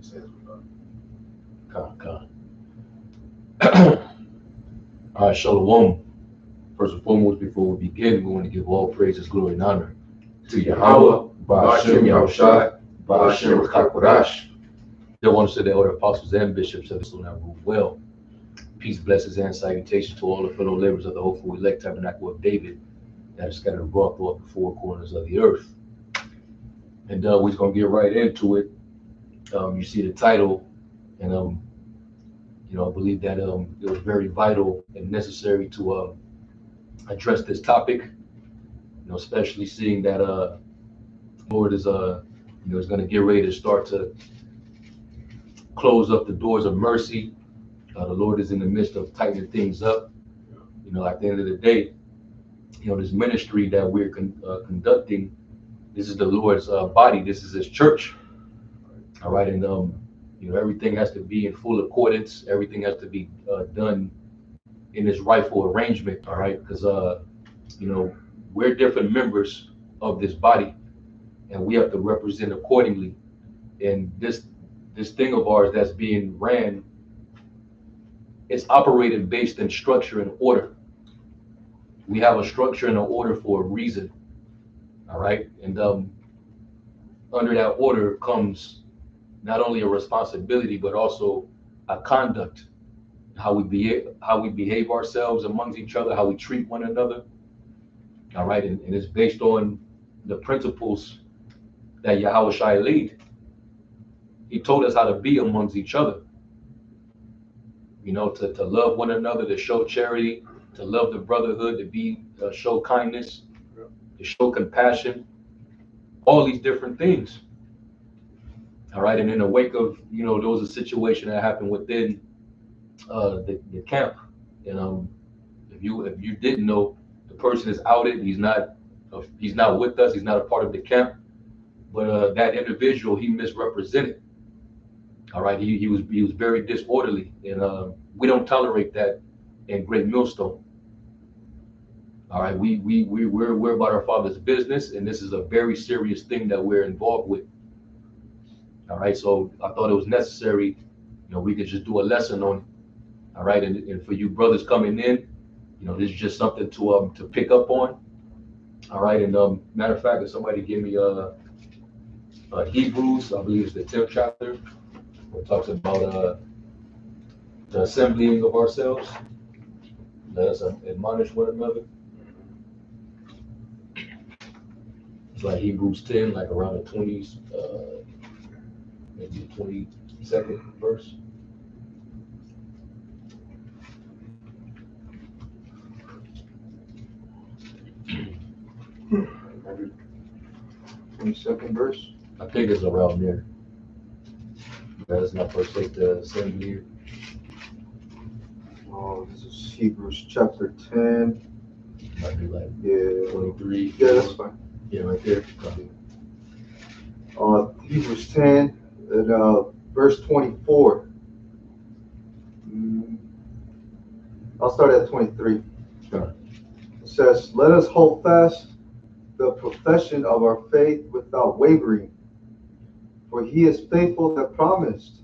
his hands with God. Con. All right, Shalom. First and foremost, before we begin, we want to give all praises, glory, and honor To Yahweh, Ba'ashem Yahushai, Ba'ashem Ba'ashem Chakodash. They want to say the elder apostles and bishops of Islam that rule well. Peace, blessings, and salutations to all the fellow laborers of the hopeful elect tabernacle of David that is scattered abroad throughout the four corners of the earth. And we're just going to get right into it. You see the title, and I believe that it was very vital and necessary to address this topic. Especially seeing that Lord is is going to get ready to start to close up the doors of mercy. The Lord is in the midst of tightening things up. At the end of the day, this ministry that we're conducting, this is the Lord's body. This is His church. All right, and everything has to be in full accordance. Everything has to be done in this rightful arrangement. All right, because we're different members of this body, and we have to represent accordingly. And this thing of ours that's being ran, it's operated based in structure and order. We have a structure and an order for a reason. All right, and under that order comes not only a responsibility but also a conduct, how we behave ourselves amongst each other, how we treat one another. All right, and it's based on the principles that Yahweh Shai laid. He told us how to be amongst each other. To love one another, to show charity, to love the brotherhood, to show kindness, to show compassion, all these different things. All right, and in the wake of there was a situation that happened within the camp, and if you didn't know, the person is outed. He's not with us. He's not a part of the camp. But that individual, he misrepresented. All right, he was very disorderly, and we don't tolerate that in Great Millstone. All right, we're about our Father's business, and this is a very serious thing that we're involved with. All right, so I thought it was necessary, we could just do a lesson on it. All right, and for you brothers coming in, this is just something to pick up on. All right, and matter of fact, if somebody give me Hebrews, I believe it's the 10th chapter, where it talks about the assembling of ourselves. Let us admonish one another. It's like Hebrews 10, like around the 20s, maybe the 22nd verse. Maybe 22nd verse. I think it's around there. Let's not forsake the assembly. Oh, this is Hebrews chapter 10. Might be like 23. Yeah, that's fine. Yeah, right there. Hebrews 10 and verse 24. I'll start at 23. Sure. It says, "Let us hold fast the profession of our faith without wavering, for He is faithful that promised.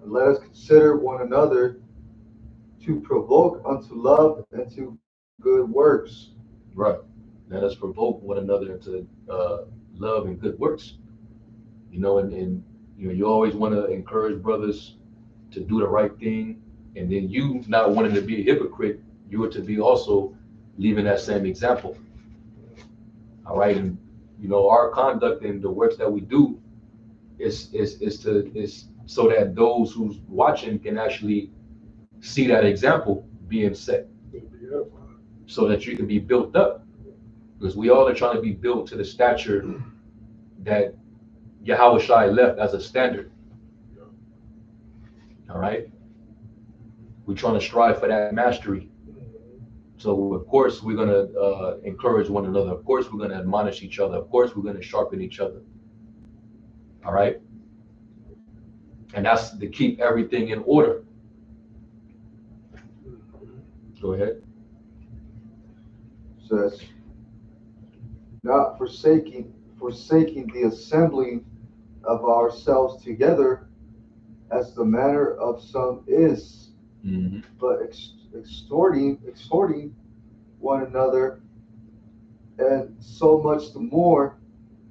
And let us consider one another to provoke unto love and to good works." Right. Let us provoke one another into love and good works. And you always want to encourage brothers to do the right thing, and then you not wanting to be a hypocrite, you are to be also leaving that same example. All right, and our conduct and the works that we do is so that those who's watching can actually see that example being set, so that you can be built up, because we all are trying to be built to the stature that Yahweh Shai left as a standard. All right, we're trying to strive for that mastery. So of course we're going to encourage one another. Of course we're going to admonish each other. Of course we're going to sharpen each other. All right, and that's to keep everything in order. Go ahead. It says, "Not forsaking the assembling of ourselves together, as the manner of some is, Mm-hmm. but exhorting one another, and so much the more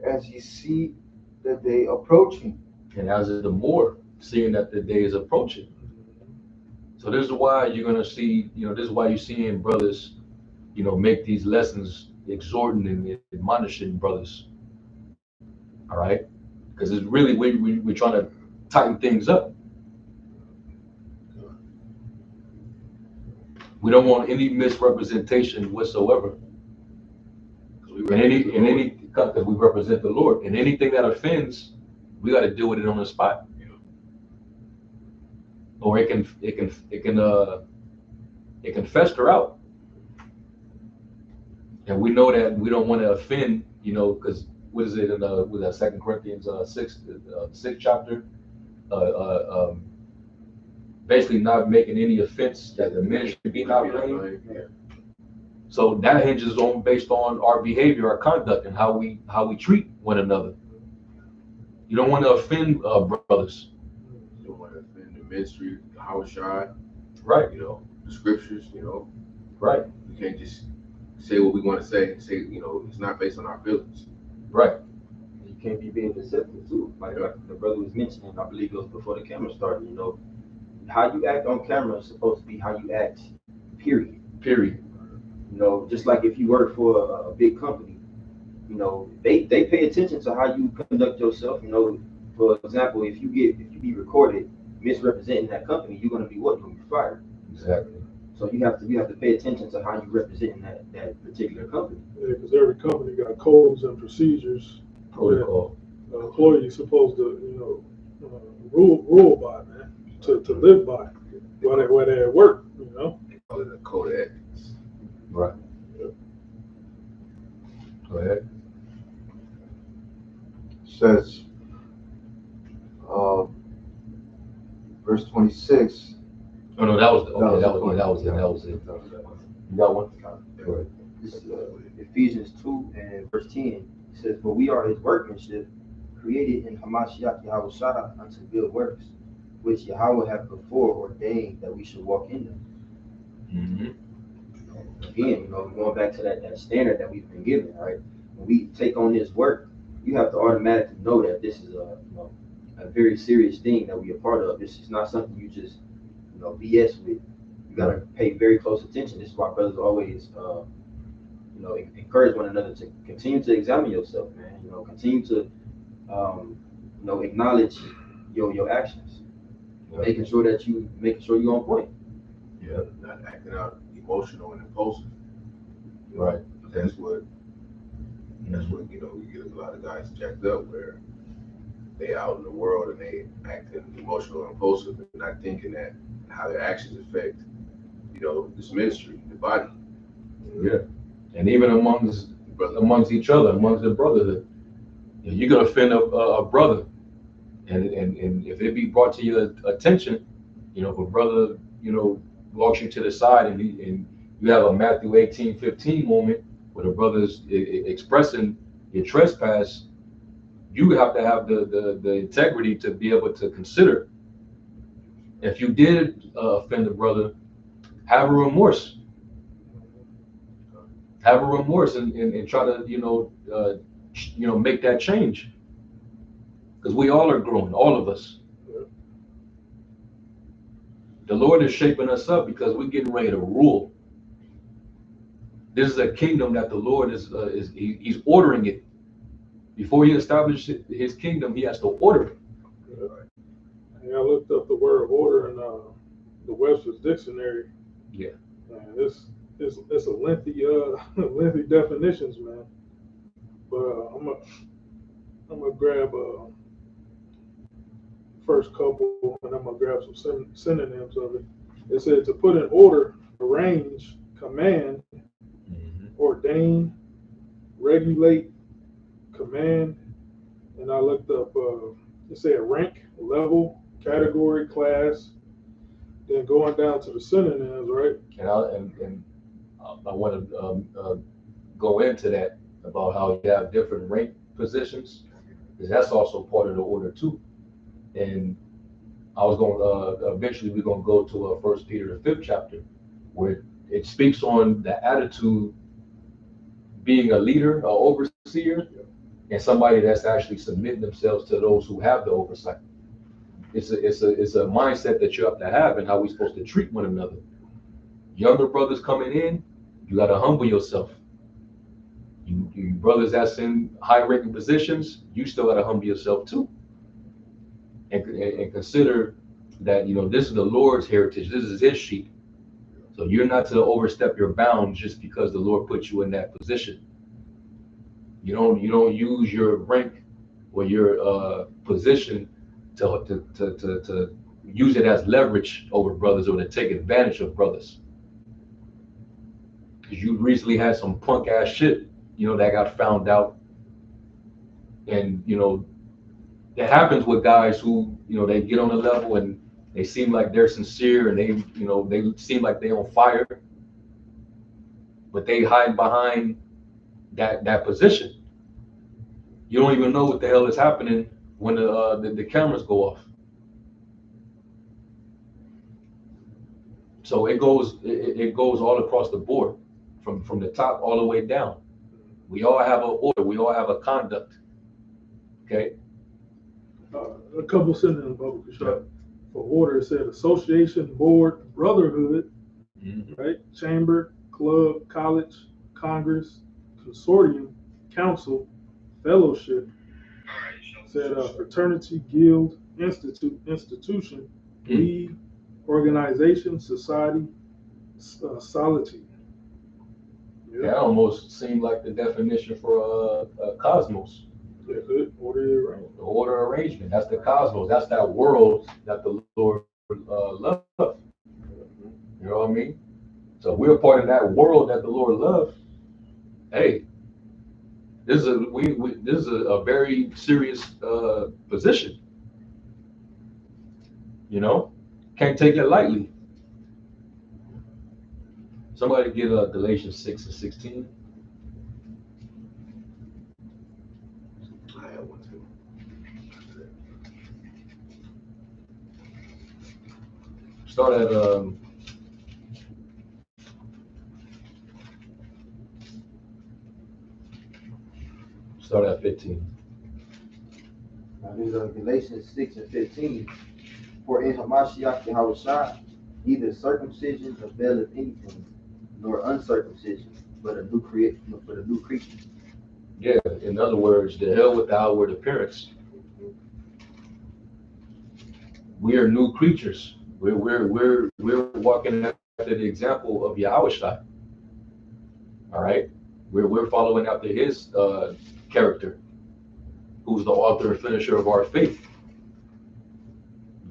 as ye see the day approaching. And as it the more, seeing that the day is approaching. So this is why you're gonna see, this is why you're seeing brothers, make these lessons, exhorting and admonishing brothers. All right, because it's really we're trying to tighten things up. We don't want any misrepresentation whatsoever. Because we represent the Lord, and anything that offends, we got to deal with it on the spot. Or it can fester out, and we know that we don't want to offend, because what is it in with that Second Corinthians 6th chapter, uh, uh, um, basically not making any offense that the ministry be not blamed. So that hinges on based on our behavior, our conduct, and how we treat one another. You don't want to offend brothers. You don't want to offend the ministry, the house shot, Right. The scriptures, Right. We can't just say what we want to say. It's not based on our feelings. Right. You can't be being deceptive too. Like the brother was mentioning, I believe it was before the camera started, how you act on camera is supposed to be how you act, period. Period. Just like if you work for a big company, they pay attention to how you conduct yourself. For example, if you be recorded misrepresenting that company, you're gonna be what? You're gonna be fired. Exactly. So you have to pay attention to how you represent that particular company. Yeah, because every company got codes and procedures. Protocol. Employees supposed to, rule by, man, to live by, where they at work, They call it a code of ethics. Right. Yep. Go ahead. Says, verse 26. Oh no, that was okay. That was it. You got one? Go ahead. This is Ephesians 2 and verse 10. It says, "For we are His workmanship, created in Hamashiach Yahushua unto good works, which Yahweh hath before ordained that we should walk in them." Mm-hmm. Again, going back to that standard that we've been given, right? When we take on this work, you have to automatically know that this is a very serious thing that we are part of. This is not something you just BS with. You gotta pay very close attention. This is why brothers always encourage one another to continue to examine yourself, man. Continue to acknowledge your actions, making sure you're on point. Yeah. Not acting out emotional and impulsive. Right. That's what we get a lot of guys jacked up where they out in the world and they acting emotional and impulsive and not thinking that how their actions affect this ministry, the body. Yeah. And even amongst each other, amongst the brotherhood, you can offend a brother, and if it be brought to your attention, if a brother walks you to the side and you have a Matthew 18:15 moment where the brother's expressing your trespass, you have to have the integrity to be able to consider. If you did offend a brother, have a remorse. Have a remorse and try to make that change, because we all are growing, all of us. The Lord is shaping us up because we're getting ready to rule. This is a kingdom that the Lord he's ordering it. Before he establishes his kingdom, he has to order it. Yeah, I looked up the word order in the Webster's dictionary. Yeah. Man, it's a lengthy lengthy definitions, man. But I'm gonna grab first couple, and I'm gonna grab some synonyms of it. It said to put in order, arrange, command, ordain, regulate, command, and I looked up. It said rank, level, category, class. Then going down to the synonyms, right? And I want to go into that about how you have different rank positions, because that's also part of the order too. And I was going to, eventually we're going to go to 1 Peter, the 5th chapter, where it speaks on the attitude being a leader, an overseer, and somebody that's actually submitting themselves to those who have the oversight. It's a mindset that you have to have, and how we're supposed to treat one another. Younger brothers coming in, you got to humble yourself. You brothers that's in high-ranking positions, you still got to humble yourself too, and consider that, you know, this is the Lord's heritage. This is His sheep. So you're not to overstep your bounds just because the Lord put you in that position. You don't use your rank or your position to use it as leverage over brothers or to take advantage of brothers. Because you recently had some punk ass shit, you know, that got found out, and you know, it happens with guys who, you know, they get on a level and they seem like they're sincere and they, you know, they seem like they're on fire, but they hide behind that position. You don't even know what the hell is happening when the cameras go off. So it goes all across the board, from the top all the way down. We all have an order. We all have a conduct. Okay. A couple sentences about for order. It said association, board, brotherhood, right? Chamber, club, college, congress, consortium, council, fellowship. Said fraternity, guild, institution, league, organization, society, solitude. Yeah. That almost seemed like the definition for cosmos. Order arrangement. That's the cosmos. That's that world that the Lord loves. You know what I mean? So we're a part of that world that the Lord loves. Hey, this is a very serious position. You know, can't take it lightly. Somebody get Galatians 6:16. I have one too. Start at Start at 15. Now these are Galatians 6:15. For in Hamashiach Yahushua, neither circumcision availeth anything, nor uncircumcision, but a new creature. Yeah, in other words, the hell with the outward appearance. We are new creatures. We're walking after the example of Yahushua. All right, we're following after His character, who's the author and finisher of our faith.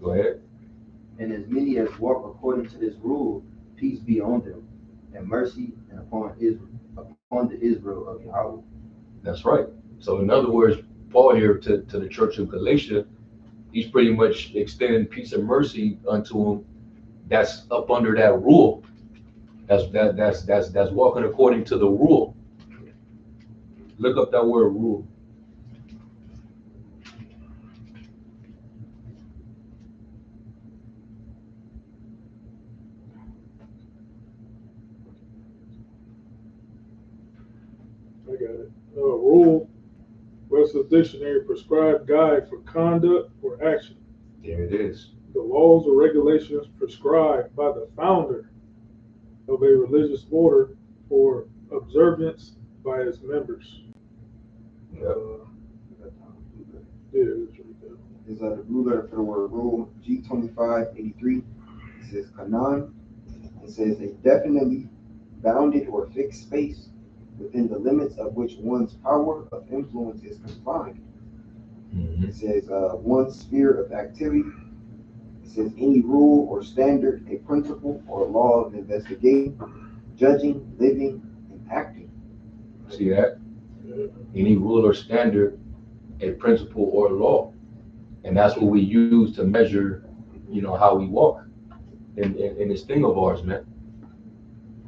Go ahead. And as many as walk according to this rule, peace be on them, and mercy and upon the Israel of Yahweh. That's right. So in other words, Paul here to the church of Galatia, he's pretty much extending peace and mercy unto them that's up under that rule. That's walking according to the rule. Look up that word rule. I got it. Rule, Webster's Dictionary, prescribed guide for conduct or action. There it is. The laws or regulations prescribed by the founder of a religious order for observance by its members. Yep. Is the blue letter for the word rule, G2583. It says Kanan. It says a definitely bounded or fixed space within the limits of which one's power of influence is confined. It says one sphere of activity. It says any rule or standard, a principle or law of investigating, judging, living, and acting. See that? Any rule or standard, a principle or law. And that's what we use to measure, you know, how we walk in this thing of ours, man.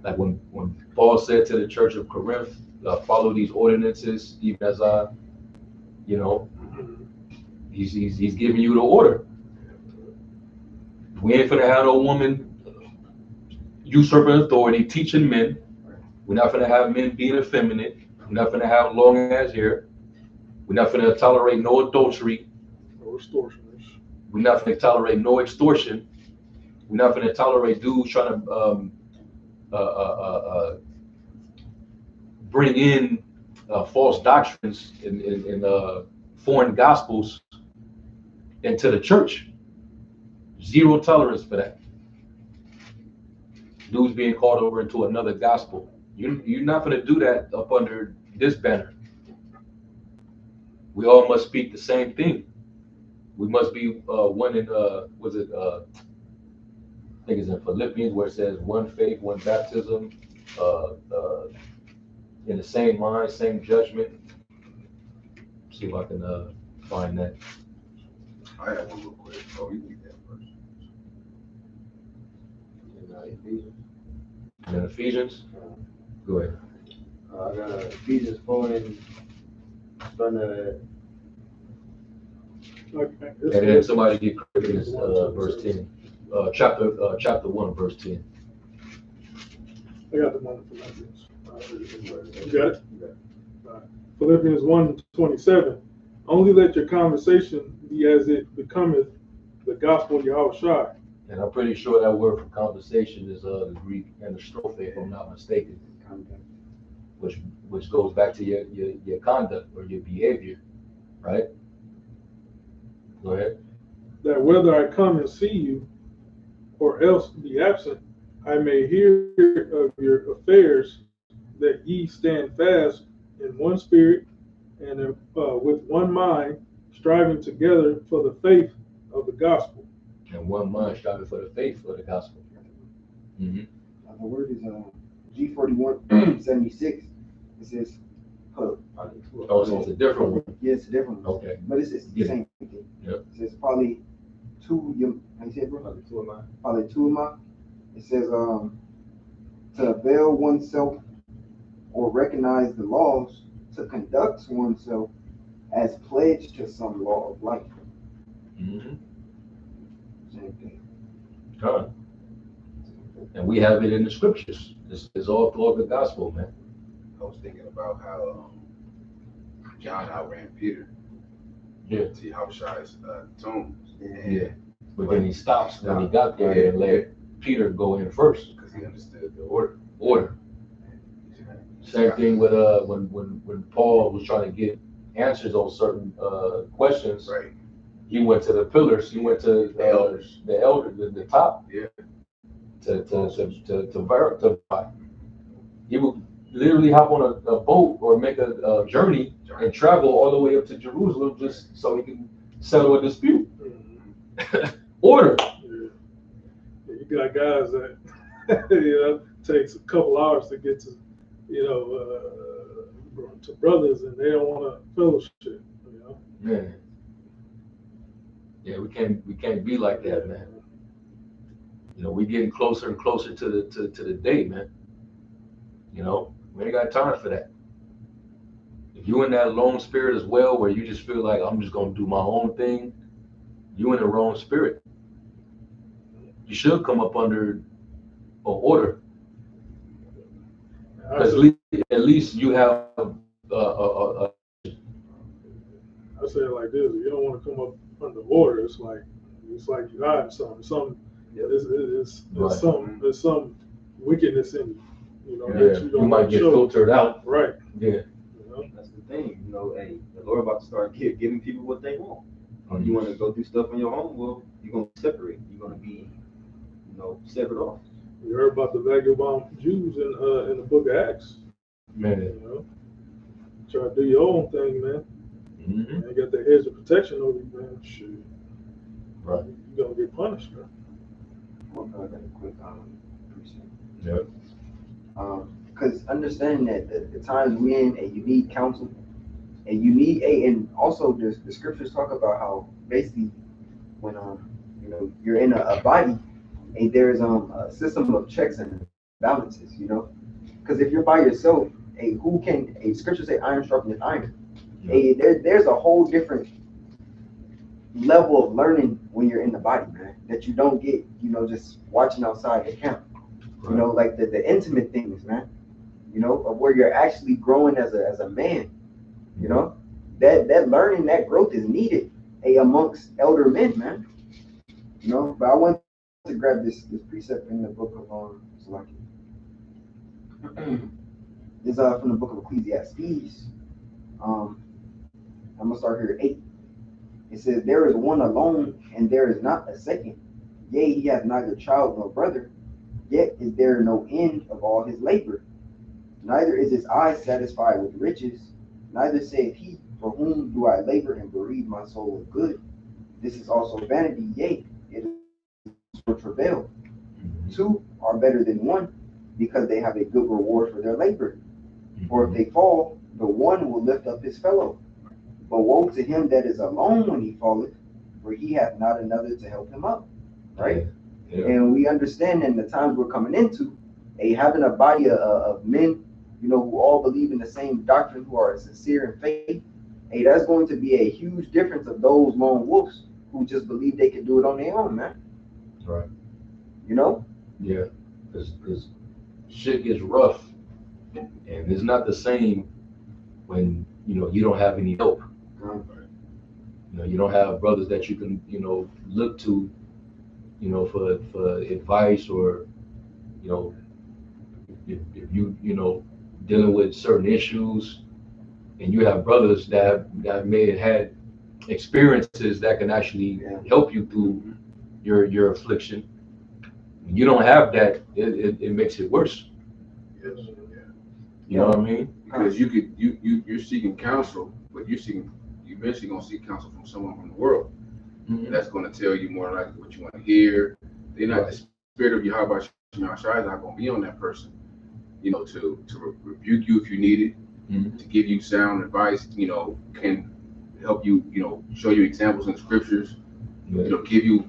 Like when Paul said to the church of Corinth, follow these ordinances, even as you know, he's giving you the order. We ain't finna have no woman usurping authority, teaching men. We're not finna have men being effeminate. We're not finna have long ass hair. We're not finna tolerate no adultery. No extortioners. We're not finna tolerate no extortion. We're not finna tolerate dudes trying to bring in false doctrines in foreign gospels into the church. Zero tolerance for that. Dudes being called over into another gospel. You're not going to do that up under this banner. We all must speak the same thing. We must be one in, I think it's in Philippians where it says one faith, one baptism, in the same mind, same judgment. See if I can find that. I have one real quick. Oh, you read that first. In Ephesians. In Ephesians? Go ahead. I got Ephesians 4 and starting at. And then somebody get Corinthians verse 10. Chapter 1, verse 10. I got the one in Philippians. You got it? Philippians 1:27. Only let your conversation be as it becometh the gospel of Yahushua. And I'm pretty sure that word for conversation is the Greek anastrophe, if I'm not mistaken, which goes back to your conduct or your behavior, right? Go ahead. That whether I come and see you or else be absent, I may hear of your affairs, that ye stand fast in one spirit and with one mind, striving together for the faith of the gospel. And one mind striving for the faith for the gospel. Mm-hmm. The word is G4176. It says, oh, so it's a different one. Yeah, it's a different one. Okay. But it's the same thing. Yep. It says probably two, how you say it, bro? Probably two of mine. It says to avail oneself or recognize the laws, to conduct oneself as pledged to some law of life. Mm-hmm. Same thing. And we have it in the scriptures. It's all throughout the gospel, man. I was thinking about how John outran Peter. Yeah. To Yahushua's tomb. Yeah. But then he stops when he got there and let Peter go in first. Because he understood the order. Same thing with when Paul was trying to get answers on certain questions. Right. He went to the pillars. He went to the elders, the top. Yeah. To verify. He would literally hop on a boat or make a journey and travel all the way up to Jerusalem just so he can settle a dispute. Mm-hmm. Order. Yeah. You got guys that takes a couple hours to get to to brothers, and they don't want to fellowship. Man. Yeah, we can't be like that, man. We're getting closer and closer to the day, man. We ain't got time for that. If you're in that lone spirit as well, where you just feel like I'm just gonna do my own thing, you're in the wrong spirit. You should come up under an order. At least you have I say it like this: if you don't want to come up under order, it's like you hiding something. There's some wickedness in you. You might get filtered out. Right. Yeah. That's the thing. Hey, the Lord about to start giving people what they want. Mm-hmm. You want to go through stuff on your own? Well, you're gonna separate. You're gonna be, severed off. You heard about the vagabond Jews in the book of Acts. Man. Try to do your own thing, man. Mm-hmm. You got the hedge of protection over you, man. Shit. Right. You're gonna get punished, man. I got a quick appreciate. Yeah. Because understanding that the times we're in, you need counsel, and you need and also the scriptures talk about how basically when you're in a body, and there's a system of checks and balances, because if you're by yourself, scriptures say iron sharpens iron. Yeah. There's a whole different level of learning when you're in the body, man, that you don't get, just watching outside the camp. Like the intimate things, man, of where you're actually growing as a man, that learning, that growth is needed amongst elder men, man. But I want to grab this precept in the book of it's from the book of Ecclesiastes. I'm gonna start here at 8. It says, "There is one alone, and there is not a second. Yea, he hath neither child nor brother. Yet is there no end of all his labor. Neither is his eye satisfied with riches. Neither saith he, for whom do I labor and bereave my soul of good? This is also vanity. Yea, it is for travail. Two are better than one, because they have a good reward for their labor. For if they fall, the one will lift up his fellow. But woe to him that is alone when he falleth, for he hath not another to help him up." Right? Yeah. And we understand in the times we're coming into, having a body of men, who all believe in the same doctrine, who are sincere in faith, that's going to be a huge difference of those lone wolves who just believe they can do it on their own, man. Right. Yeah. Because shit gets rough, and it's not the same when you don't have any help. You don't have brothers that you can look to for advice, or if you dealing with certain issues, and you have brothers that may have had experiences that can actually help you through your affliction. You don't have that, it makes it worse. Yes. You know what I mean? Because you're seeking counsel, but you're eventually gonna seek counsel from someone from the world. And that's gonna tell you more likely what you want to hear. They're not, the spirit of Yahweh Shai is not gonna be on that person, to rebuke you if you need it, to give you sound advice, can help you, show you examples in the scriptures, give you,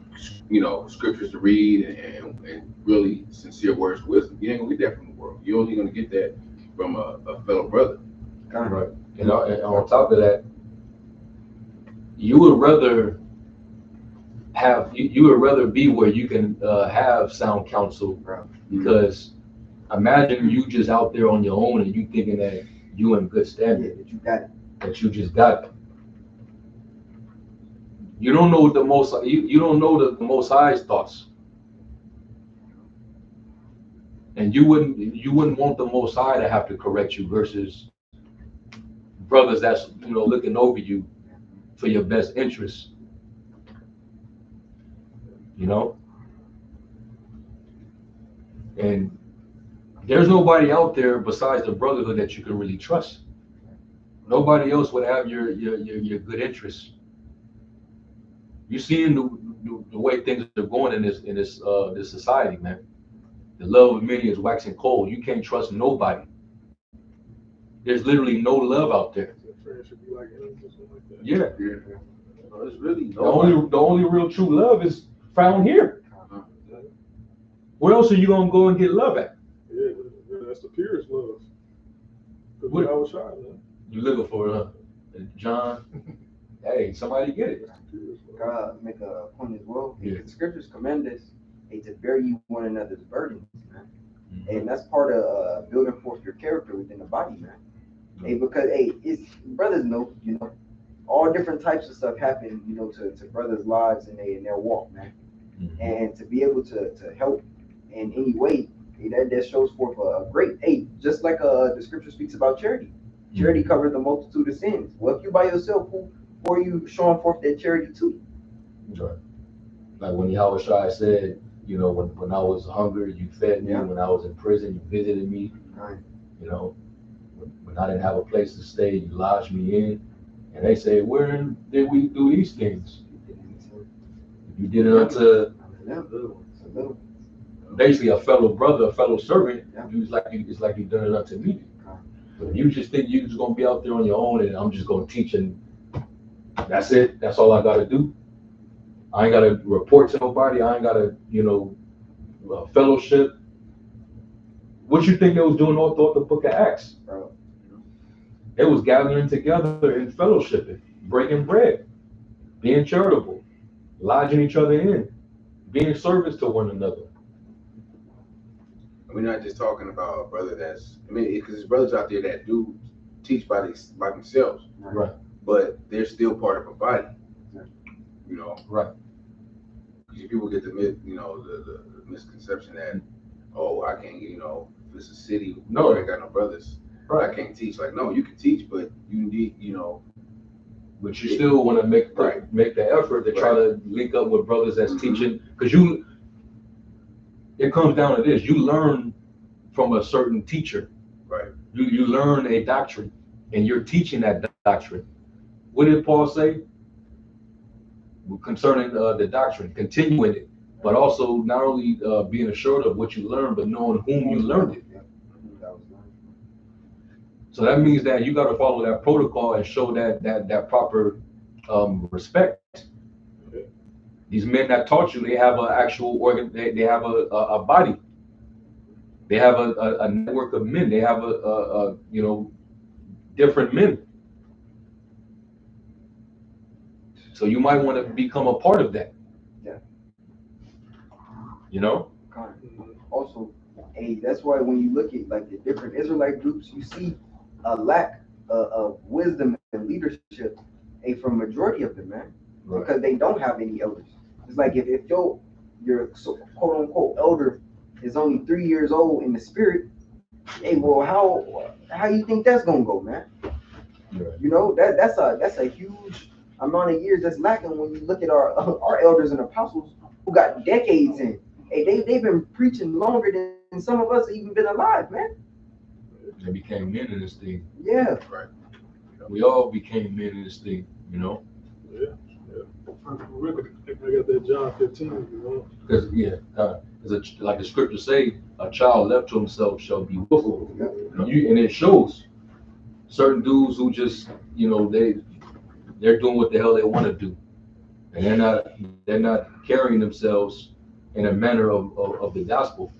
scriptures to read, and really sincere words of wisdom. You ain't gonna get that from the world. You're only gonna get that from a fellow brother. Right. And on top of that, you would rather be where you can have sound counsel, because imagine you just out there on your own and you thinking that you in good standing, that you got it, that you just got it. You don't know the most. You don't know the Most High's thoughts, and you wouldn't want the Most High to have to correct you versus brothers that's looking over you for your best interests. And there's nobody out there besides the brotherhood that you can really trust. Nobody else would have your good interests. You're seeing the way things are going in this society, man. The love of many is waxing cold. You can't trust nobody. There's literally no love out there. Yeah. It's really the only real true love is found here. Where else are you gonna go and get love at? Yeah, that's the purest love. What I was shy, man. You looking for John? Hey, somebody get it. God make a point as well. The scriptures command us to bear you one another's burdens, man. And that's part of building forth your character within the body, man. Because it's brothers know, all different types of stuff happen, to brothers' lives and their walk, man. And to be able to help in any way, that shows forth a great, just like the scripture speaks about charity. Charity covers the multitude of sins. Well, if you by yourself, who are you showing forth that charity to? Right. Like when Yahweh Shai said, when I was hungry, you fed me. When I was in prison, you visited me. Right. When I didn't have a place to stay, you lodged me in. And they say, where did we do these things? You did it unto basically a fellow brother, a fellow servant. It's like you done it unto me. But if you just think you're just gonna be out there on your own and I'm just gonna teach and that's it, that's all I gotta do. I ain't gotta report to nobody. I ain't gotta, fellowship. What you think they was doing all throughout the book of Acts? They was gathering together and fellowshipping, breaking bread. being charitable, lodging each other in, being service to one another. We're not just talking about a brother that's, I mean, because there's brothers out there that do teach by themselves, Right. but they're still part of a body, you know. Right. Because people get the misconception that, oh, I can't, if it's a city, No, I got no brothers, right. I can't teach. Like, no, you can teach, but you need, But you still want to make the effort to try to link up with brothers that's teaching, because it comes down to this: you learn from a certain teacher, right? You learn a doctrine, and you're teaching that doctrine. What did Paul say concerning the doctrine? Continuing it, but also not only being assured of what you learned, but knowing whom you learned it. So that means that you got to follow that protocol and show that proper respect. These men that taught you, they have an actual organ. They have a body. They have a network of men. They have a different men. So you might want to become a part of that. Yeah. You know. Also, hey, that's why when you look at like the different Israelite groups, you see a lack of wisdom and leadership, from majority of them, man, Right. because they don't have any elders. It's like if your quote unquote elder is only 3 years old in the spirit, hey, well, how you think that's gonna go, man? Right. You know, that's a huge amount of years that's lacking when you look at our elders and apostles who got decades in. Hey, they've been preaching longer than some of us have even been alive, man. They became men in this thing. Yeah. Right. We all became men in this thing, you know. Yeah. I got that John 15, you know. Because like the scriptures say, a child left to himself shall be willful. And it shows certain dudes who just, they're doing what the hell they want to do, and they're not carrying themselves in a manner of the gospel,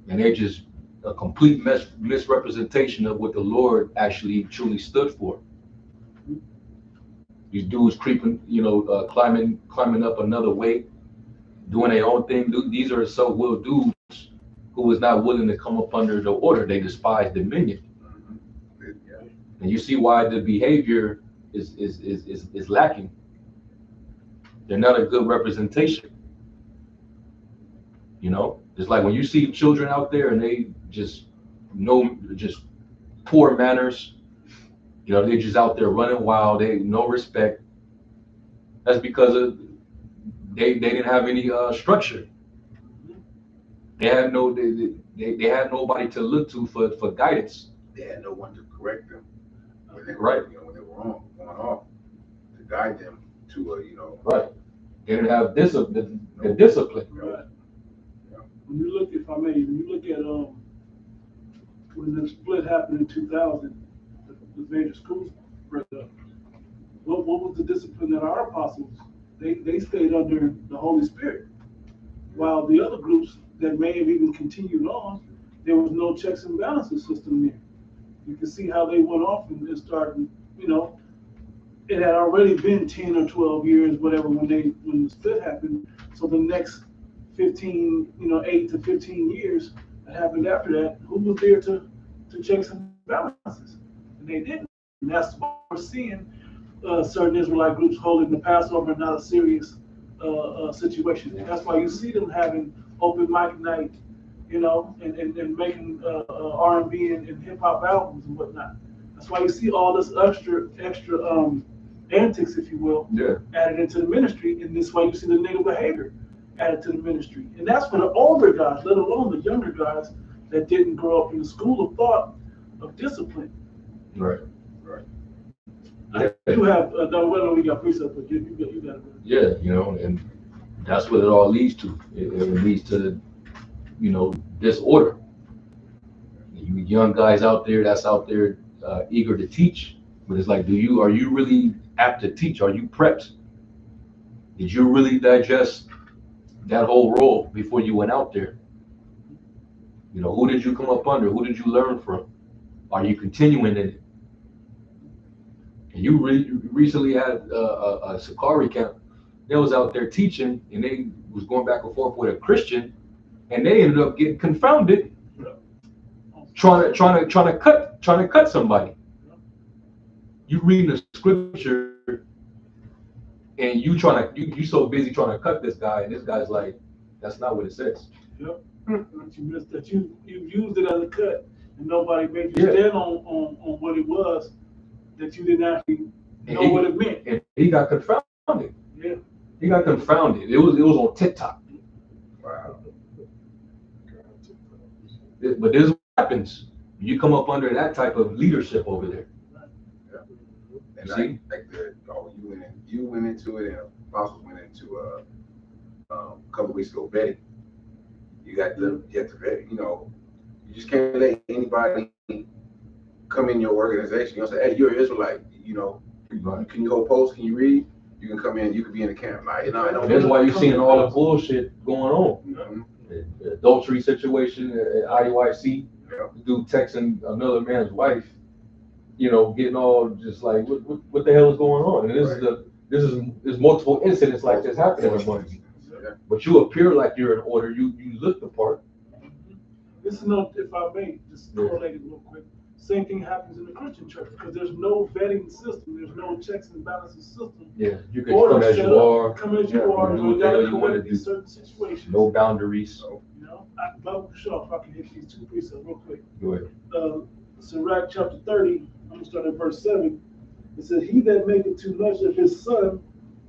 and they're just a complete misrepresentation of what the Lord actually truly stood for. These dudes creeping, climbing up another way, doing their own thing. These are self-willed dudes who was not willing to come up under the order. They despise dominion. And you see why the behavior is lacking. They're not a good representation. It's like when you see children out there and they just poor manners. They're just out there running wild. They no respect. That's because they didn't have any structure. They had they had nobody to look to for guidance. They had no one to correct them when they Right. When they were wrong, going off, to guide them to Right. They didn't have the discipline. Right. When you look at when the split happened in 2000, the major schools broke up. What was the discipline that our apostles? They stayed under the Holy Spirit, while the other groups that may have even continued on, there was no checks and balances system there. You can see how they went off and just started. It had already been 10 or 12 years, whatever, when the split happened. So the next 15, 8 to 15 years that happened after that, who was there to check some balances? And they didn't. And that's why we're seeing certain Israelite groups holding the Passover not a serious situation. That's why you see them having open mic night, and making R&B and hip hop albums and whatnot. That's why you see all this extra antics, if you will, added into the ministry, and this is why you see the negative behavior added to the ministry. And that's for the older guys, let alone the younger guys that didn't grow up in the school of thought of discipline. Right. I do have, whether we got precepts, but you got it. Yeah, and that's what it all leads to. It leads to, disorder. You young guys out there that's out there eager to teach, but it's like, are you really apt to teach? Are you prepped? Did you really digest that whole role before you went out there? Who did you come up under? Who did you learn from? Are you continuing in it? And you recently had a Sakari camp. They was out there teaching, and they was going back and forth with a Christian, and they ended up getting confounded, trying to cut somebody. You reading the scripture, and you so busy trying to cut this guy, and this guy's like, that's not what it says. Yep. That you missed that you used it as a cut, and nobody made you stand on what it was, that you didn't actually know what it meant. And he got confounded. Yeah. He got confounded. It was on TikTok. Wow. But this is what happens. You come up under that type of leadership over there. And See? You went into it, and apostles went into a couple of weeks ago vetting. You have to vet. You just can't let anybody come in your organization. You say, hey, you're an Israelite. Can you hold posts? Can you read? You can come in. You can be in the camp. That's why you're seeing all the bullshit going on. Mm-hmm. Adultery situation at IUIC. Yeah. Dude texting another man's wife. Getting all just like, what the hell is going on? And there's multiple incidents like this happening among you. But you appear like you're in order. You look the part. This is if I may just correlate it real quick. Same thing happens in the Christian church because there's no vetting system. There's no checks and balances system. Yeah, you can come as you are. Come as you are. Do what the hell you want to do. Certain situations. No boundaries. Bible sure if I can hit these two precepts real quick. Go ahead. Sirach chapter 30. I'm gonna start at verse 7. It says, "He that maketh too much of his son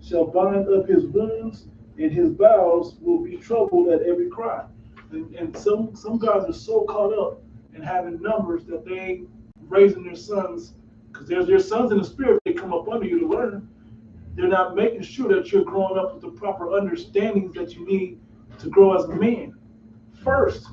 shall bind up his wounds, and his bowels will be troubled at every cry." And some guys are so caught up in having numbers that they ain't raising their sons, because there's their sons in the spirit. They come up under you to learn. They're not making sure that you're growing up with the proper understandings that you need to grow as a man first.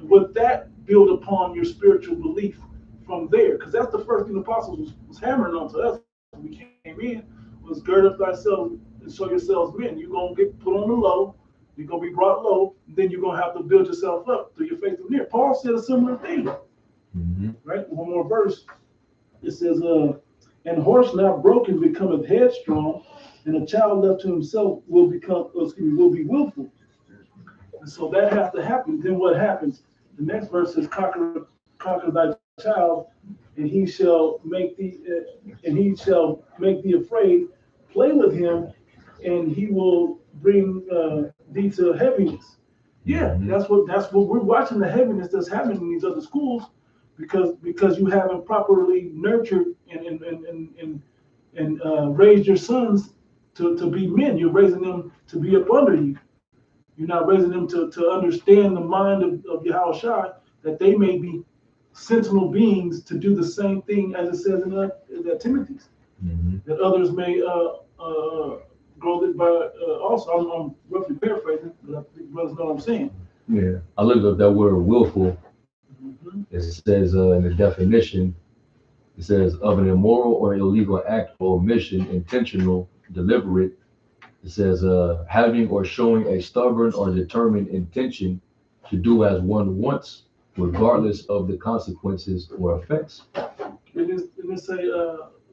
With that, build upon your spiritual belief from there, because that's the first thing the apostles was hammering on to us when we came in, was gird up thyself and show yourselves men. You're going to get put on the low, you're going to be brought low, then you're going to have to build yourself up through your faith from there. Paul said a similar thing, right? One more verse. It says, "And horse not broken becometh headstrong, and a child left to himself will be willful." And so that has to happen. Then what happens? The next verse says, "Conquer thy child, and he shall make thee afraid. Play with him, and he will bring thee to heaviness." Yeah, that's what we're watching, the heaviness that's happening in these other schools, because you haven't properly nurtured and raised your sons to be men. You're raising them to be up under you. You're not raising them to understand the mind of Yahushua, that they may be sentinel beings to do the same thing as it says in that Timothy's, that others may grow it by also. I'm roughly paraphrasing, but I think brothers know what I'm saying. Yeah, I looked up that word willful. It says in the definition, it says of an immoral or illegal act or omission, intentional, deliberate. It says having or showing a stubborn or determined intention to do as one wants, regardless of the consequences or effects. It say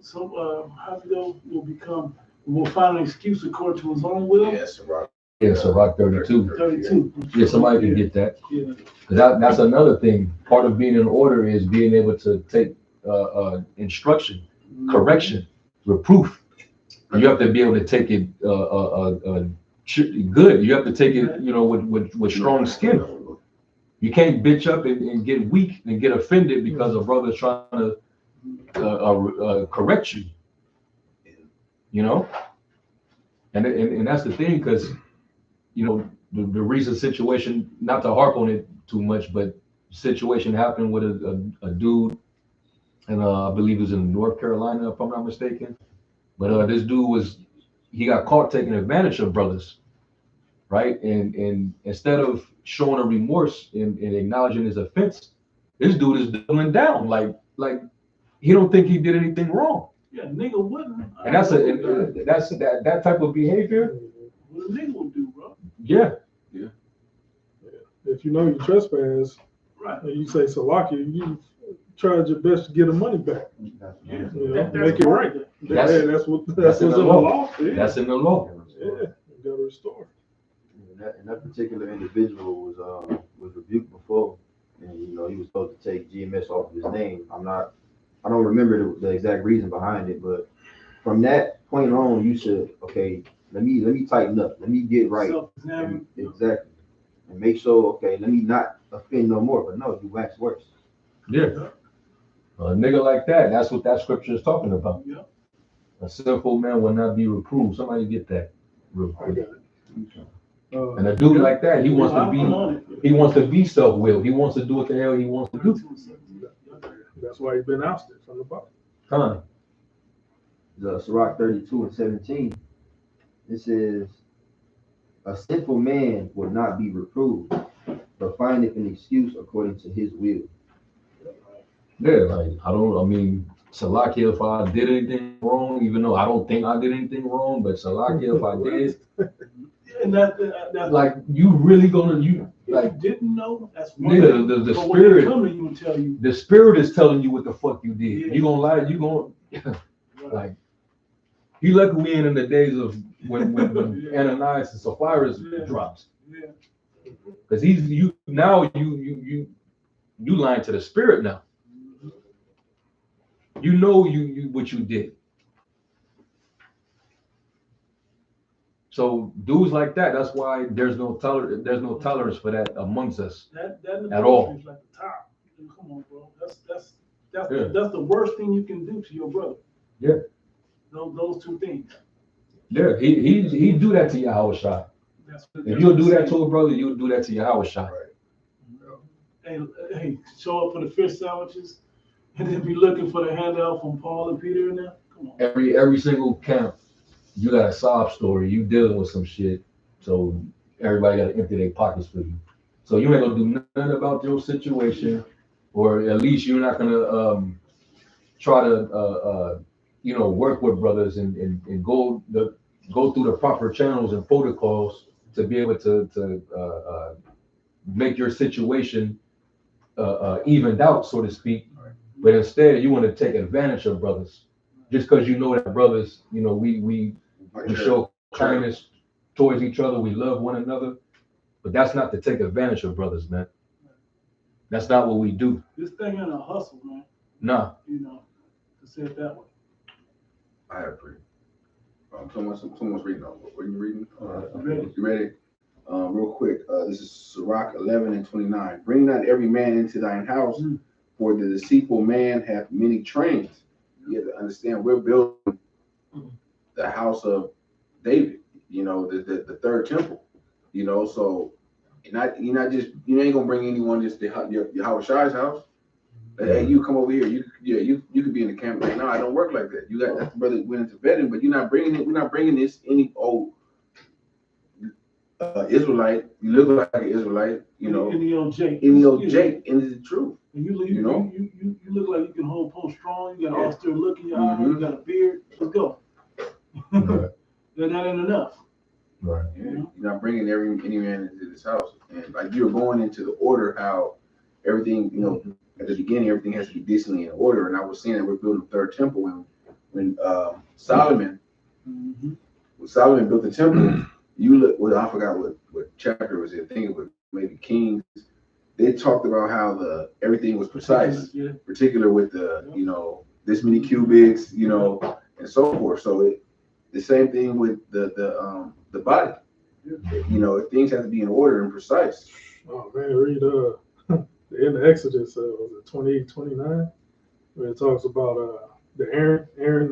how will find an excuse according to his own will. Yes, right. Yeah, so Rock 32. 32. Yeah, somebody can get that. Yeah. That's another thing. Part of being in order is being able to take instruction, correction, reproof. You have to be able to take it good. You have to take it, with strong skin. You can't bitch up and get weak and get offended because a brother's trying to correct you. And that's the thing, because the recent situation, not to harp on it too much, but situation happened with a dude, and I believe it was in North Carolina, if I'm not mistaken. But this dude he got caught taking advantage of brothers, right? And instead of showing a remorse and acknowledging his offense, this dude is doubling down, like he don't think he did anything wrong. Yeah, nigga wouldn't. And that's that type of behavior. What a nigga would do, bro. Yeah. Yeah. If you know you trespass, right, and you say Salaki, you tried your best to get the money back. That's Yeah. right. You know, That's make it part right. of it. That's what's in the law. law. Yeah. That's in the law. Yeah, you gotta restore. And that particular individual was rebuked before, and he was supposed to take GMS off of his name. I don't remember the exact reason behind it, but from that point on, you should let me tighten up, let me get right, Self-examine. exactly, and make sure let me not offend no more. But no, you wax worse. Yeah. A nigga like that, that's what that scripture is talking about. Yeah. A sinful man will not be reproved. Somebody get that real I quick. got it. And a dude like that, he wants to I'm on be, it. he wants to be self-willed. He wants to do what the hell he wants to do. That's why he's been ousted from the body. Huh? The Sirach 32:17, it says, "A sinful man will not be reproved, but findeth an excuse according to his will." Yeah, like I mean, Salakia, if I did anything wrong, even though I don't think I did anything wrong, but Salakia, if I did, And that's like you really gonna if you didn't know, that's one yeah, thing. the But spirit, when they come to you and tell you, the spirit is telling you what the fuck you did. Yeah. You gonna lie, you gonna like. You lucky we ain't in the days of when Yeah. Ananias and Sapphira Yeah. drops, yeah, because you lying to the spirit now. You know you what you did. So dudes like that, that's why there's no tolerance for that amongst us. that At all. is like the top. Come on, bro. That's Yeah. that's the worst thing you can do to your brother. Yeah. Those two things. Yeah, he do that to Yahweh Shai. If you'll do that to a brother, you'll do that to Yahweh Shai. Hey, show up for the fish sandwiches, and then be looking for the handout from Paul and Peter and them. Come on. Every single camp, you got a sob story. You dealing with some shit, so everybody got to empty their pockets for you. So you ain't gonna do nothing about your situation, or at least you're not gonna try to work with brothers and go through the proper channels and protocols to be able to make your situation evened out, so to speak. But instead, you want to take advantage of brothers, just because you know that brothers, we show kindness towards each other, we love one another. But that's not to take advantage of brothers, man. That's not what we do. This thing ain't a hustle, man. Nah. To say it that way. I have three. Someone's reading. What are you reading? Ready. You ready? Real quick. This is Sirach 11:29. Bring not every man into thine house, for the deceitful man hath many trains. You have to understand, we're building the house of David. The third temple. So you ain't gonna bring anyone just to your Shai's house. Hey, you come over here. You could be in the camp right now. I don't work like that. You got that brother went into vetting, but you're not bringing it. We're not bringing this any old Israelite. You look like an Israelite. Any old Jake. Any old Jake, and it's the truth. And you look like you can hold post strong. You got an austere look in your eye. You got a beard. Let's go. Right. That ain't enough. Right. Yeah, you're not bringing any man into this house, and like you're going into the order how everything at the beginning everything has to be decently in order. And I was saying that we're building the third temple when Solomon built the temple. You look, well, I forgot what chapter was it. I think it was maybe Kings. They talked about how everything was precise, particular with the this many cubits, and so forth. So the same thing with the body. Things have to be in order and precise. Oh man, read in the Exodus, was it 28:29, where it talks about the Aaron,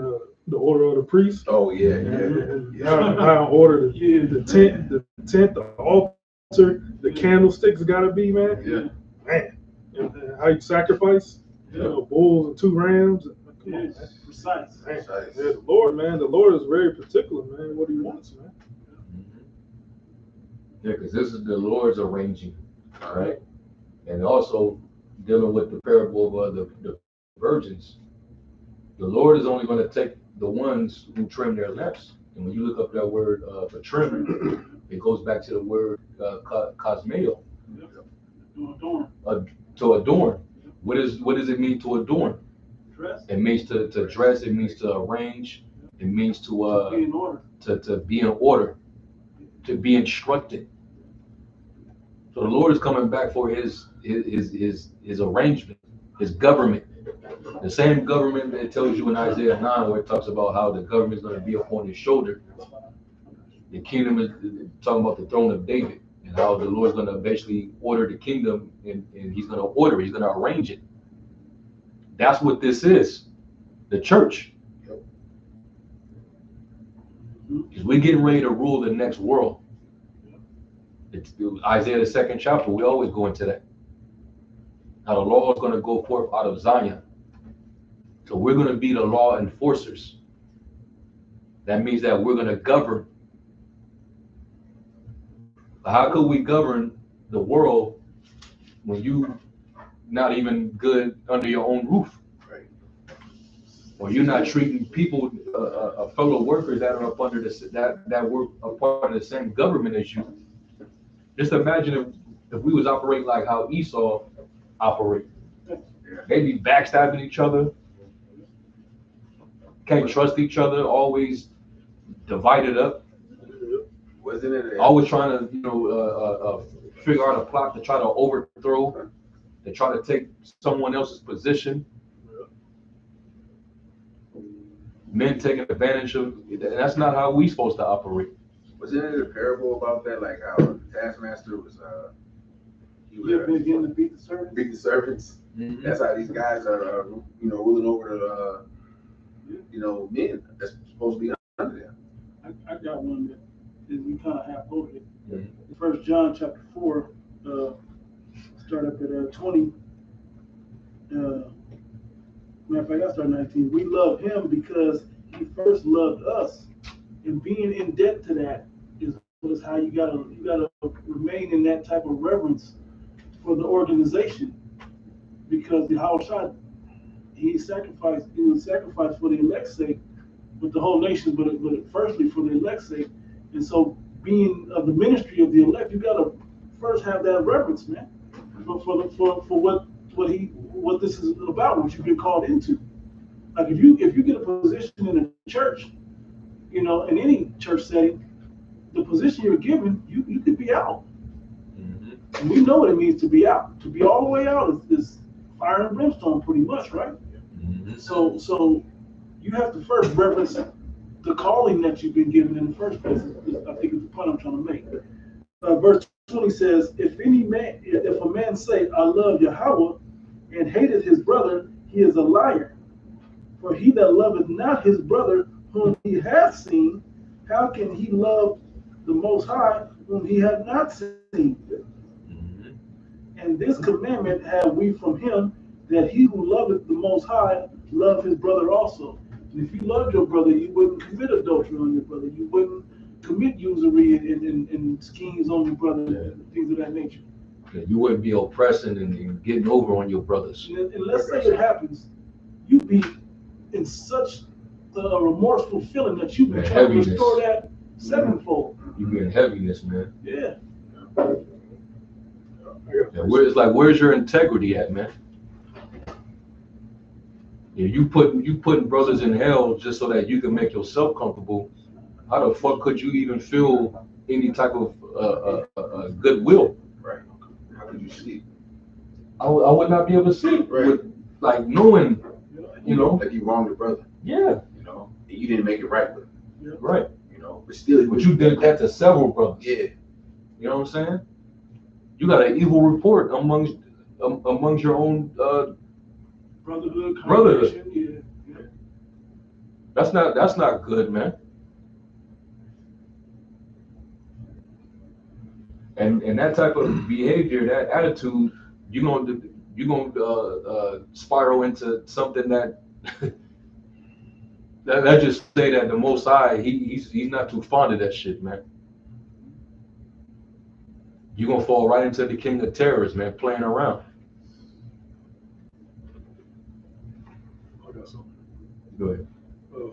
the order of the priest. Oh yeah, and how order the tent, the altar, the candlesticks got to be, man. Yeah. Man, and how you sacrifice, bulls and 2 rams. Come on, man. Precise. Man. Yeah, the Lord is very particular, man. What He wants, man. Yeah, because this is the Lord's arranging, all right? And also dealing with the parable of the virgins. The Lord is only going to take the ones who trim their lamps. And when you look up that word for trim, it goes back to the word cosmeo, To adorn. to adorn. What does it mean to adorn? Dress. It means to dress. It means to arrange. It means Be in order. to be in order, to be instructed. So the Lord is coming back for his arrangement, his government. The same government that tells you in Isaiah 9, where it talks about how the government is going to be upon his shoulder. The kingdom is talking about the throne of David, and how the Lord's going to eventually order the kingdom, and he's going to order it, he's going to arrange it. That's what this is, the church. Because we're getting ready to rule the next world. It's Isaiah the 2nd chapter, we always go into that. How the law is going to go forth out of Zion. So we're going to be the law enforcers. That means that we're going to govern. But how could we govern the world when you not even good under your own roof? Right. Or you're not treating people, fellow workers that are up under that work a part of the same government as you. Just imagine if we was operating like how Esau operated. They'd be backstabbing each other, can't trust each other, always divided up. Wasn't it? Always trying to, figure out a plot to try to overthrow, to try to take someone else's position. Men taking advantage of. That's not how we supposed to operate. Wasn't it a parable about that, like how the taskmaster was he would Begin to beat the servants. beat the servants? Mm-hmm. That's how these guys are, ruling over the, men that's supposed to be under them. I got one that we kind of half quoted it. Mm-hmm. 1 John chapter 4, start up at 20. Matter of fact, I start 19. We love him because he first loved us, and being in debt to that is how you gotta remain in that type of reverence for the organization, because the Hawashad, he was sacrificed for the elect's sake, with the whole nation, but firstly for the elect's sake. And so, being of the ministry of the elect, you gotta first have that reverence, man, for what this is about, what you've been called into. Like if you get a position in a church, in any church setting, the position you're given, you could be out. Mm-hmm. And we know what it means to be out. To be all the way out is fire and brimstone, pretty much, right? Mm-hmm. So you have to first reverence the calling that you've been given in the first place. I think is the point I'm trying to make. Verse 20 says, if a man say, I love Yahweh, and hateth his brother, he is a liar. For he that loveth not his brother whom he hath seen, how can he love the Most High whom he hath not seen? Mm-hmm. And this commandment have we from him, that he who loveth the Most High love his brother also. And if you loved your brother, you wouldn't commit adultery on your brother. You wouldn't commit usury and schemes on your brother, and things of that nature. You wouldn't be oppressing and getting over on your brothers. And let's say it happens, you'd be in such a remorseful feeling that you've been trying to restore that sevenfold. You be in heaviness, man. Yeah. Where's your integrity at, man? Yeah, you putting brothers in hell just so that you can make yourself comfortable. How the fuck could you even feel any type of goodwill? Right. How could you sleep? I would not be able to sleep with, like, knowing, like you wronged your brother. Yeah. And you didn't make it right with him. Right. But still. But you did that to several brothers. Yeah. You know what I'm saying? You got an evil report amongst your own brotherhood. Yeah. That's not good, man. And that type of behavior, that attitude, you're gonna spiral into something that that just say that the Most High, he's not too fond of that shit, man. You're gonna fall right into the king of terrors, man, playing around. I got something. Go ahead.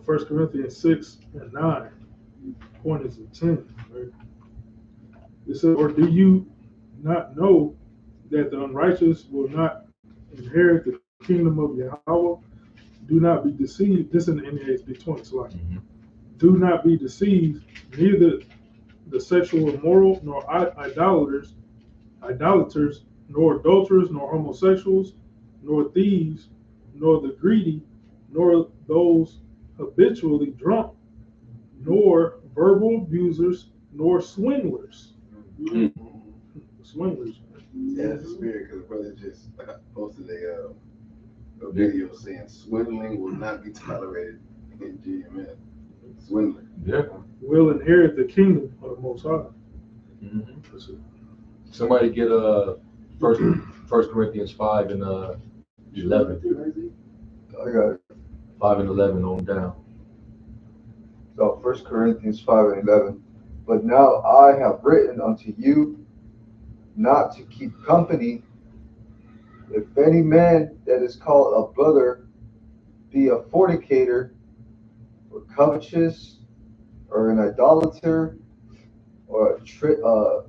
1 Corinthians 6 and 9, point is in 10, right? It says, or do you not know that the unrighteous will not inherit the kingdom of Yahweh. Do not be deceived. This in the NASB 20 slide. Mm-hmm. Do not be deceived, neither the sexual immoral, nor idolaters, nor adulterers, nor homosexuals, nor thieves, nor the greedy, nor those habitually drunk, nor verbal abusers, nor swindlers. Mm-hmm. Swindlers. Yeah, it's a spirit because the brother just posted a video saying swindling will not be tolerated in GMS. Swindling. Yeah. Will inherit the kingdom of the Most High. Mm-hmm. That's it. Somebody get First Corinthians 5 and 11. I got it. 5 and 11 on down. So 1 Corinthians 5 and 11. But now I have written unto you not to keep company, if any man that is called a brother be a fornicator, or covetous, or an idolater, or a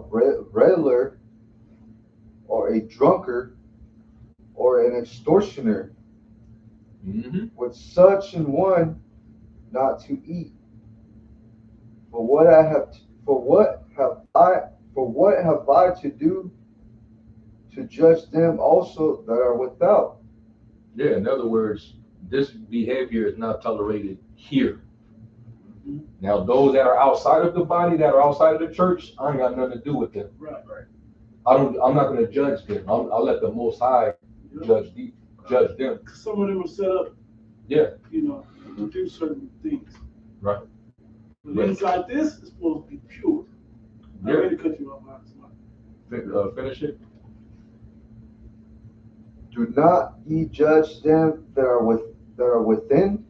reveler, or a drunkard, or an extortioner, Mm-hmm. with such an one not to eat. For what have I to do to judge them also that are without? Yeah, in other words, this behavior is not tolerated here. Now, those that are outside of the body, that are outside of the church, I ain't got nothing to do with them. Right. I'm not going to judge them. I'll let the Most High judge them. Because some of them are set up, Yeah. to do certain things. Right. But Right. inside this is supposed to be pure. I Yeah. already cut you off. Finish it. Do not ye judge them that are within,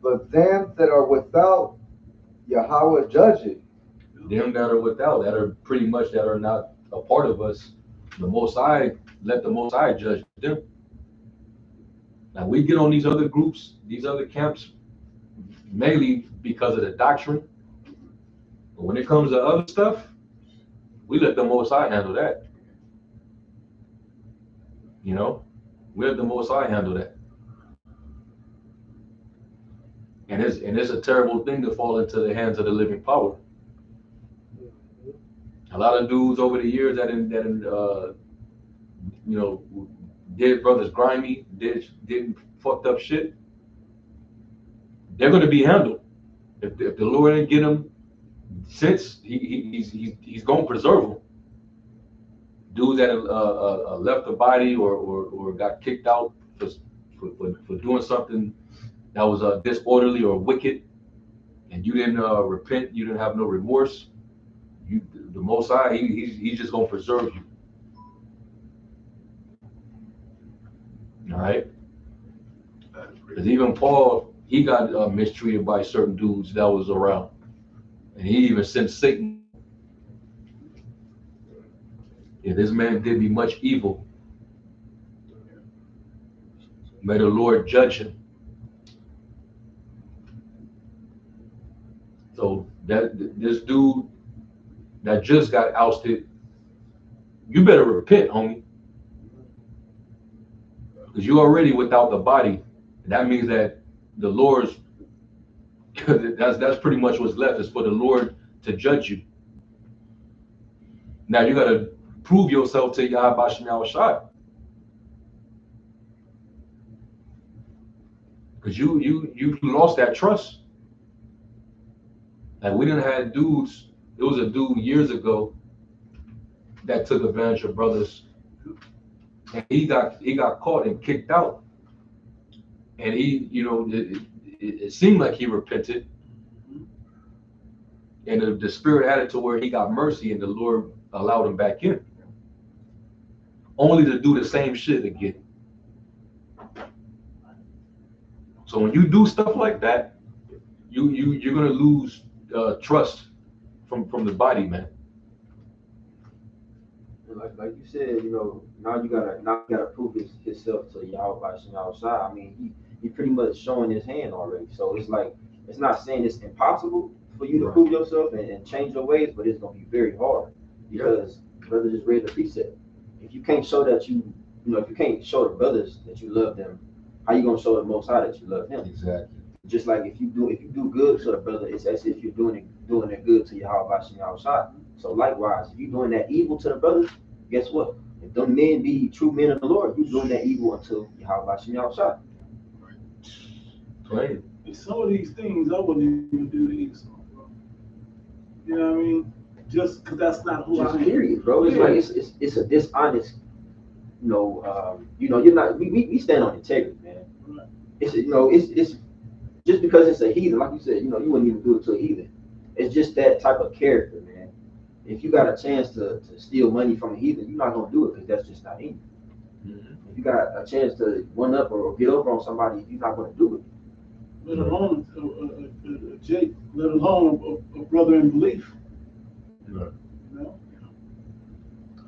but them that are without, Yahweh judge it. Them that are without, that are pretty much that are not a part of us, the Most High, let the Most High judge them. Now we get on these other groups, these other camps, mainly because of the doctrine. But when it comes to other stuff, we let the Most High handle that. We let the Most High handle that. And it's a terrible thing to fall into the hands of the living power. A lot of dudes over the years that did brothers grimy, did fucked up shit. They're going to be handled. If the Lord didn't get them since, he's going to preserve them. Dudes that left the body or got kicked out for doing something that was disorderly or wicked, and you didn't repent, you didn't have no remorse. The Most High, he's just gonna preserve you. All right. Because even Paul, he got mistreated by certain dudes that was around, and he even sent Satan. Yeah, this man did me much evil. May the Lord judge him. So this dude that just got ousted, you better repent, homie. Because you're already without the body. And that means that the Lord's, that's pretty much what's left, is for the Lord to judge you. Now you got to prove yourself to Yahweh Shem Shai. Because you lost that trust. Like we didn't have dudes, there was a dude years ago that took advantage of brothers. And he got caught and kicked out. And it seemed like he repented. And the Spirit had it to where he got mercy and the Lord allowed him back in. Only to do the same shit again. So when you do stuff like that, you're gonna lose trust from the body, man. Like you said, now you gotta prove himself to Yahweh Shai. I mean, he pretty much showing his hand already. So it's like, it's not saying it's impossible for you to prove yourself and change your ways, but it's gonna be very hard because brother just read the precept. if you can't show that if you can't show the brothers that you love them, how you gonna show the Most High that you love him? Exactly. Just like if you do good to the brother, it's as if you're doing it good to Yahweh Shem Yahushua. So likewise, if you're doing that evil to the brothers, guess what? If them men be true men of the Lord, you're doing that evil unto Yahweh Shem Yahushua. Plain. Some of these things I wouldn't even do to Esau, bro. You know what I mean? Just because that's not who Just I am. period, bro. It's like it's a dishonest. You're not. We stand on integrity, man. Right. It's just because it's a heathen, like you said, you wouldn't even do it to a heathen. It's just that type of character, man. If you got a chance to steal money from a heathen, you're not gonna do it because that's just not in you. Mm-hmm. If you got a chance to one up or get over on somebody, you're not gonna do it. Let alone Jake, let alone a brother in belief. Right. You know?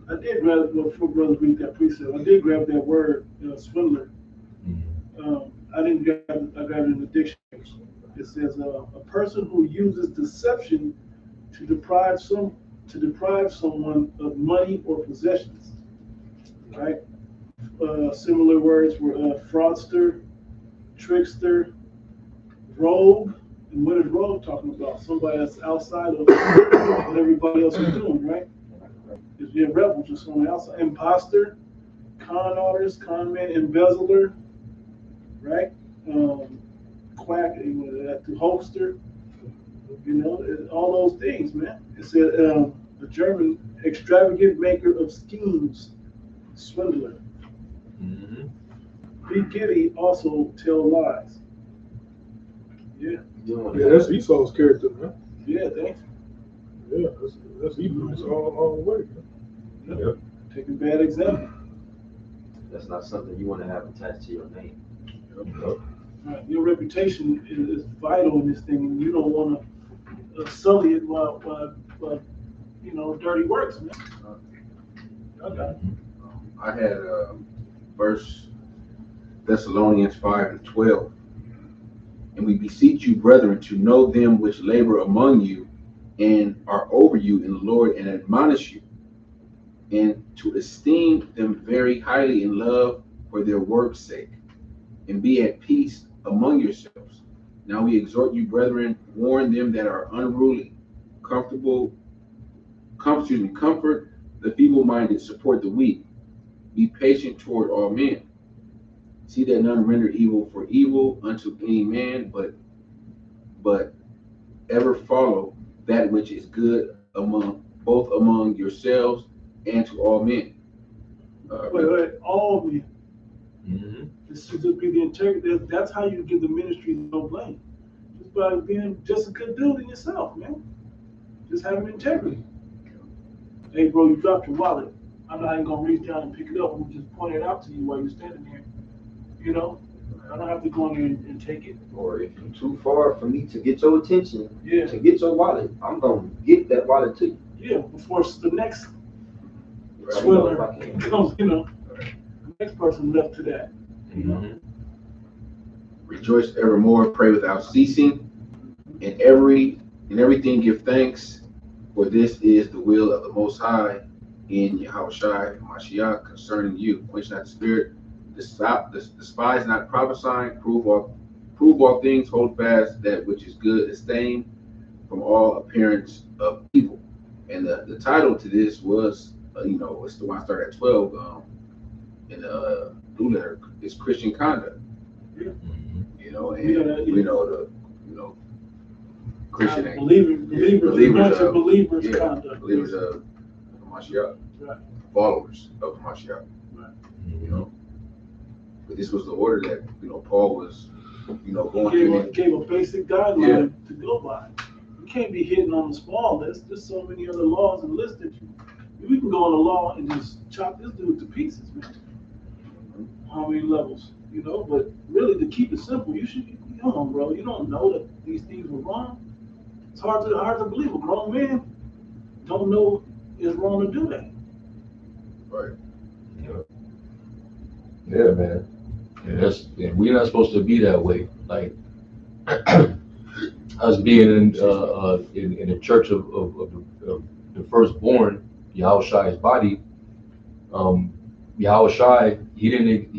I did grab, before brothers read that precept, I did grab that word, swindler. Mm-hmm. I grabbed it in the dictionary. It says a person who uses deception to deprive someone of money or possessions. Right? Similar words were fraudster, trickster, rogue. And what is rogue talking about? Somebody that's outside of what everybody else is doing, right? If you're a rebel, just on the outside. Imposter, con artist, con man, embezzler, right? Quack, the hoaxer, all those things, man. It said the German extravagant maker of schemes, swindler. Mm-hmm. Be giddy, also tell lies. Yeah. Yeah, that's Esau's character, man. Yeah, thanks. Yeah, that's Esau's all the way. Man. Yep. Take a bad example. That's not something you want to have attached to your name. Yep. Right. Your reputation is vital in this thing, and you don't want to sully it while dirty works, man. Okay. I had verse Thessalonians 5:12. And we beseech you, brethren, to know them which labor among you and are over you in the Lord and admonish you, and to esteem them very highly in love for their work's sake, and be at peace among yourselves. Now we exhort you, brethren, warn them that are unruly, comfort the feeble-minded, support the weak, be patient toward all men. See that none render evil for evil unto any man, but ever follow that which is good among yourselves and to all men. All men. Mm-hmm. This should just be the integrity. That's how you give the ministry no blame. Just by being just a good dude in yourself, man. Just having integrity. Hey, bro, you dropped your wallet. I'm not even gonna reach down and pick it up. I'm just point it out to you while you're standing here. I don't have to go in there and take it. Or if you're too far for me to get your attention, Yeah. to get your wallet, I'm gonna get that wallet to you. Yeah, before the next Right. swindler comes, the next person left to that. Mm-hmm. Rejoice evermore, pray without ceasing, in everything give thanks, for this is the will of the Most High in Yahushua Mashiach concerning you. Quench not the spirit, despise not prophesying, prove all things, hold fast that which is good, abstain from all appearance of evil. And the title to this was, it's the one I started at 12 in the blue letter, is Christian conduct. Yeah. And we know the Christian believers conduct. Believers of Mashiach, Right. followers of Mashiach. Right. But this was the order that Paul was going through. Gave a basic guideline to go by. You can't be hitting on the small list. There's so many other laws and lists that we can go on a law and just chop this dude to pieces, man. How many levels? But really, to keep it simple, you should be, come on, bro. You don't know that these things were wrong. It's hard to believe a grown man don't know it's wrong to do that. Right. Yeah, man. And we're not supposed to be that way. Like us being in the church of the firstborn, Yahushua's body, Yahweh Shai, he didn't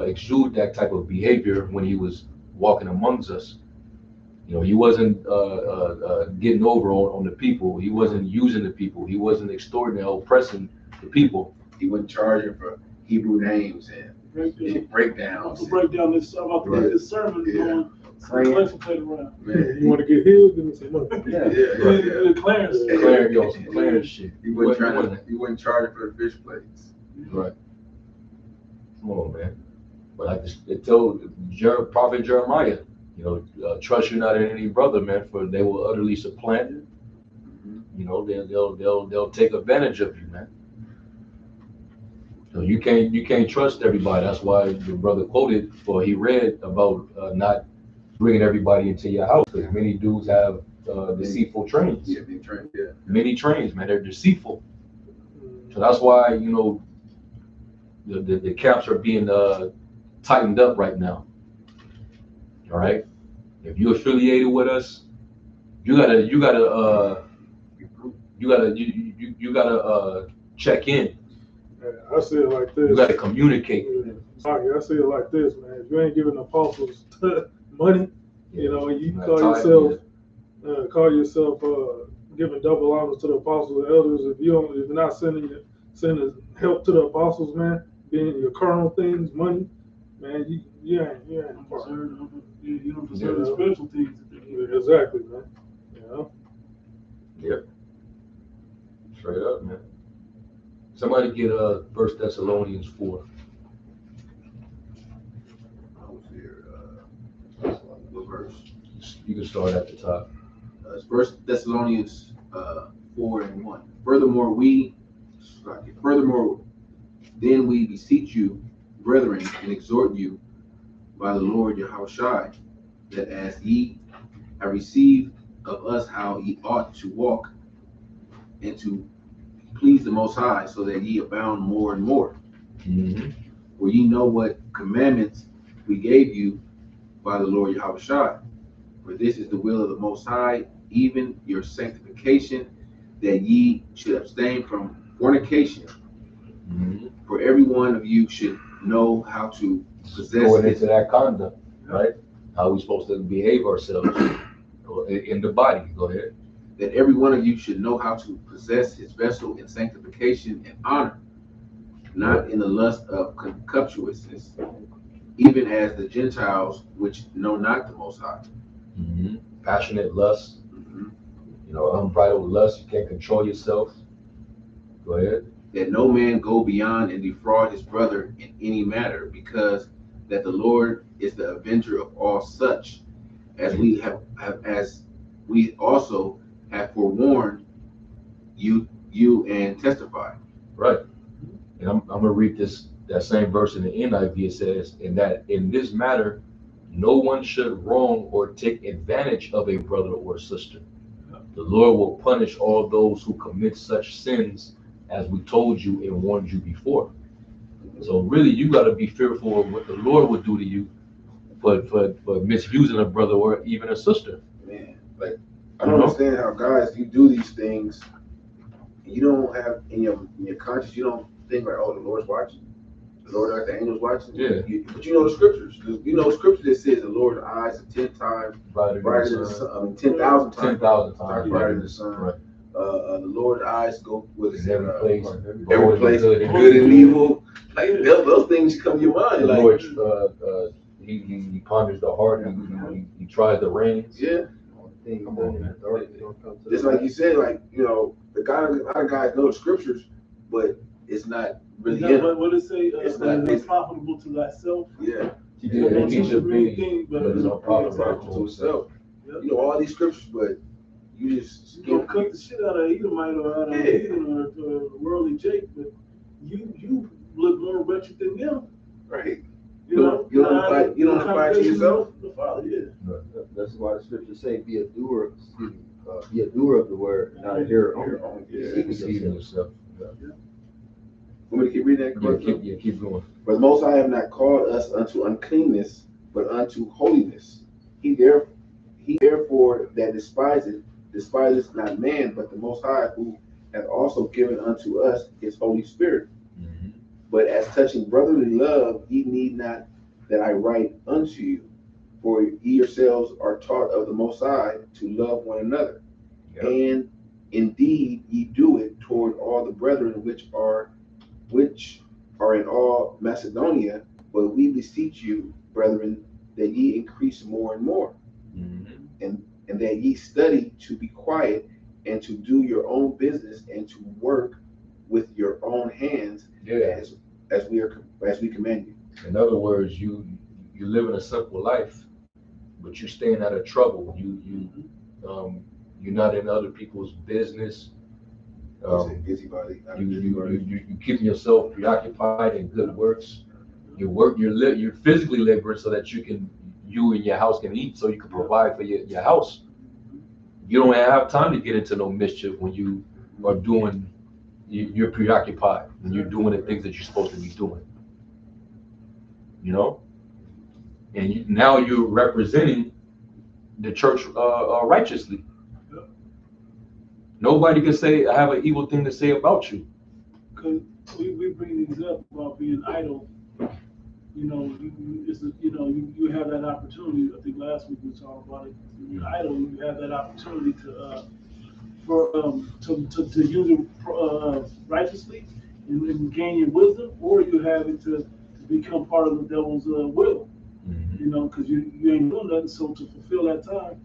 exude that type of behavior when he was walking amongst us. You know, he wasn't getting over on the people. He wasn't using the people. He wasn't extorting or oppressing the people. He wasn't charging for Hebrew names and breakdowns. To break down this, I'm about to get this sermon going. Clarence played around. Man, You want to get healed? Give me some money. Clarence. Some Clarence shit. He wasn't charging for the fish plates. Right. Come on, man. But it told Prophet Jeremiah, you know, trust you not in any brother, man, for they will utterly supplant you. You know, they'll take advantage of you, man. So you can't trust everybody. That's why the brother quoted, or he read about not bringing everybody into your house, because many dudes have deceitful trains. Yeah, being trained. Yeah. Many trains, man, they're deceitful. So that's why, you know, the camps are being tightened up right now. All right, if you're affiliated with us, you gotta check in. I see it like this. You gotta communicate. I see it like this, man. If you ain't giving apostles money, you know, and you call yourself giving double honors to the apostles and elders. If you're not sending help to the apostles, man, being your carnal things, money, man, you ain't part. You don't deserve the spiritual things. Exactly, man. You know? Yep. Straight up, man. Somebody get 1 Thessalonians 4. I was here. What verse? You can start at the top. It's 1 Thessalonians 4:1. Furthermore, then we beseech you, brethren, and exhort you by the Lord Yahweh Shai, that as ye have received of us how ye ought to walk and to please the Most High, so that ye abound more and more. Mm-hmm. For ye know what commandments we gave you by the Lord Yahweh Shai. For this is the will of the Most High, even your sanctification, that ye should abstain from fornication. Mm-hmm. For every one of you should know how to possess Going into that conduct, right? How we supposed to behave ourselves in the body. Go ahead. That every one of you should know how to possess his vessel in sanctification and honor, not in the lust of concupiscence, even as the Gentiles which know not the Most High. Mm-hmm. Passionate lust, Mm-hmm. you know, unbridled lust. You can't control yourself. Go ahead. That no man go beyond and defraud his brother in any matter, because that the Lord is the avenger of all such, as we also have forewarned you and testify. Right. And I'm gonna read that same verse in the NIV. It says, "In that in this matter, no one should wrong or take advantage of a brother or sister. The Lord will punish all those who commit such sins, as we told you and warned you before." So really, you got to be fearful of what the Lord would do to you for misusing a brother or even a sister. Man, like, I don't understand how guys, you do these things, you don't have in your conscience, you don't think like, oh, the Lord's watching. The Lord, like the angels watching. Yeah. But you know the scriptures. You know scripture that says the Lord's eyes are 10 times brighter than the sun. 10,000 times. 10,000 times brighter than the sun. Right. The Lord's eyes go with every place, every place, good and evil. Like those things come to your mind. The like Lord, he ponders the heart. He tries the reins. Yeah. Come on, man. Just like you said, like, you know, a lot of guys know the scriptures, but it's not really what it say? It's profitable to thyself. Yeah. He did teach a thing, but it's not profitable to himself. You know all these scriptures, but you just don't cut the shit out of Edomite or out of Eden or worldly Jake, but you look more wretched than them. Right. You know, you don't apply to yourself. The Father, yeah. That's why the scriptures say, be a doer of the word, not a hearer only. Deceiving yourself. Want me to keep reading that? Yeah, keep going. But the Most High have not called us unto uncleanness, but unto holiness. He therefore that despises not man, but the Most High, who hath also given unto us his Holy Spirit. Mm-hmm. But as touching brotherly love, ye need not that I write unto you, for ye yourselves are taught of the Most High to love one another. Yep. And indeed ye do it toward all the brethren which are in all Macedonia. But we beseech you, brethren, that ye increase more and more, and that ye study to be quiet, and to do your own business, and to work with your own hands, as we command you. In other words, you living a simple life, but you staying out of trouble. You're not in other people's business. Busybody. You keeping yourself preoccupied in good works. You're physically laboring so that you and your house can eat, so you can provide for your house. You don't have time to get into no mischief when you are doing. You're preoccupied when you're doing the things that you're supposed to be doing. You know, and now you're representing the church righteously. Nobody can say I have an evil thing to say about you. Because we bring these up about being idle. You know, you have that opportunity. I think last week we talked about it. You're idle, you have that opportunity to use it righteously and gain your wisdom, or you have it to become part of the devil's will. You know, because you ain't doing nothing. So to fulfill that time,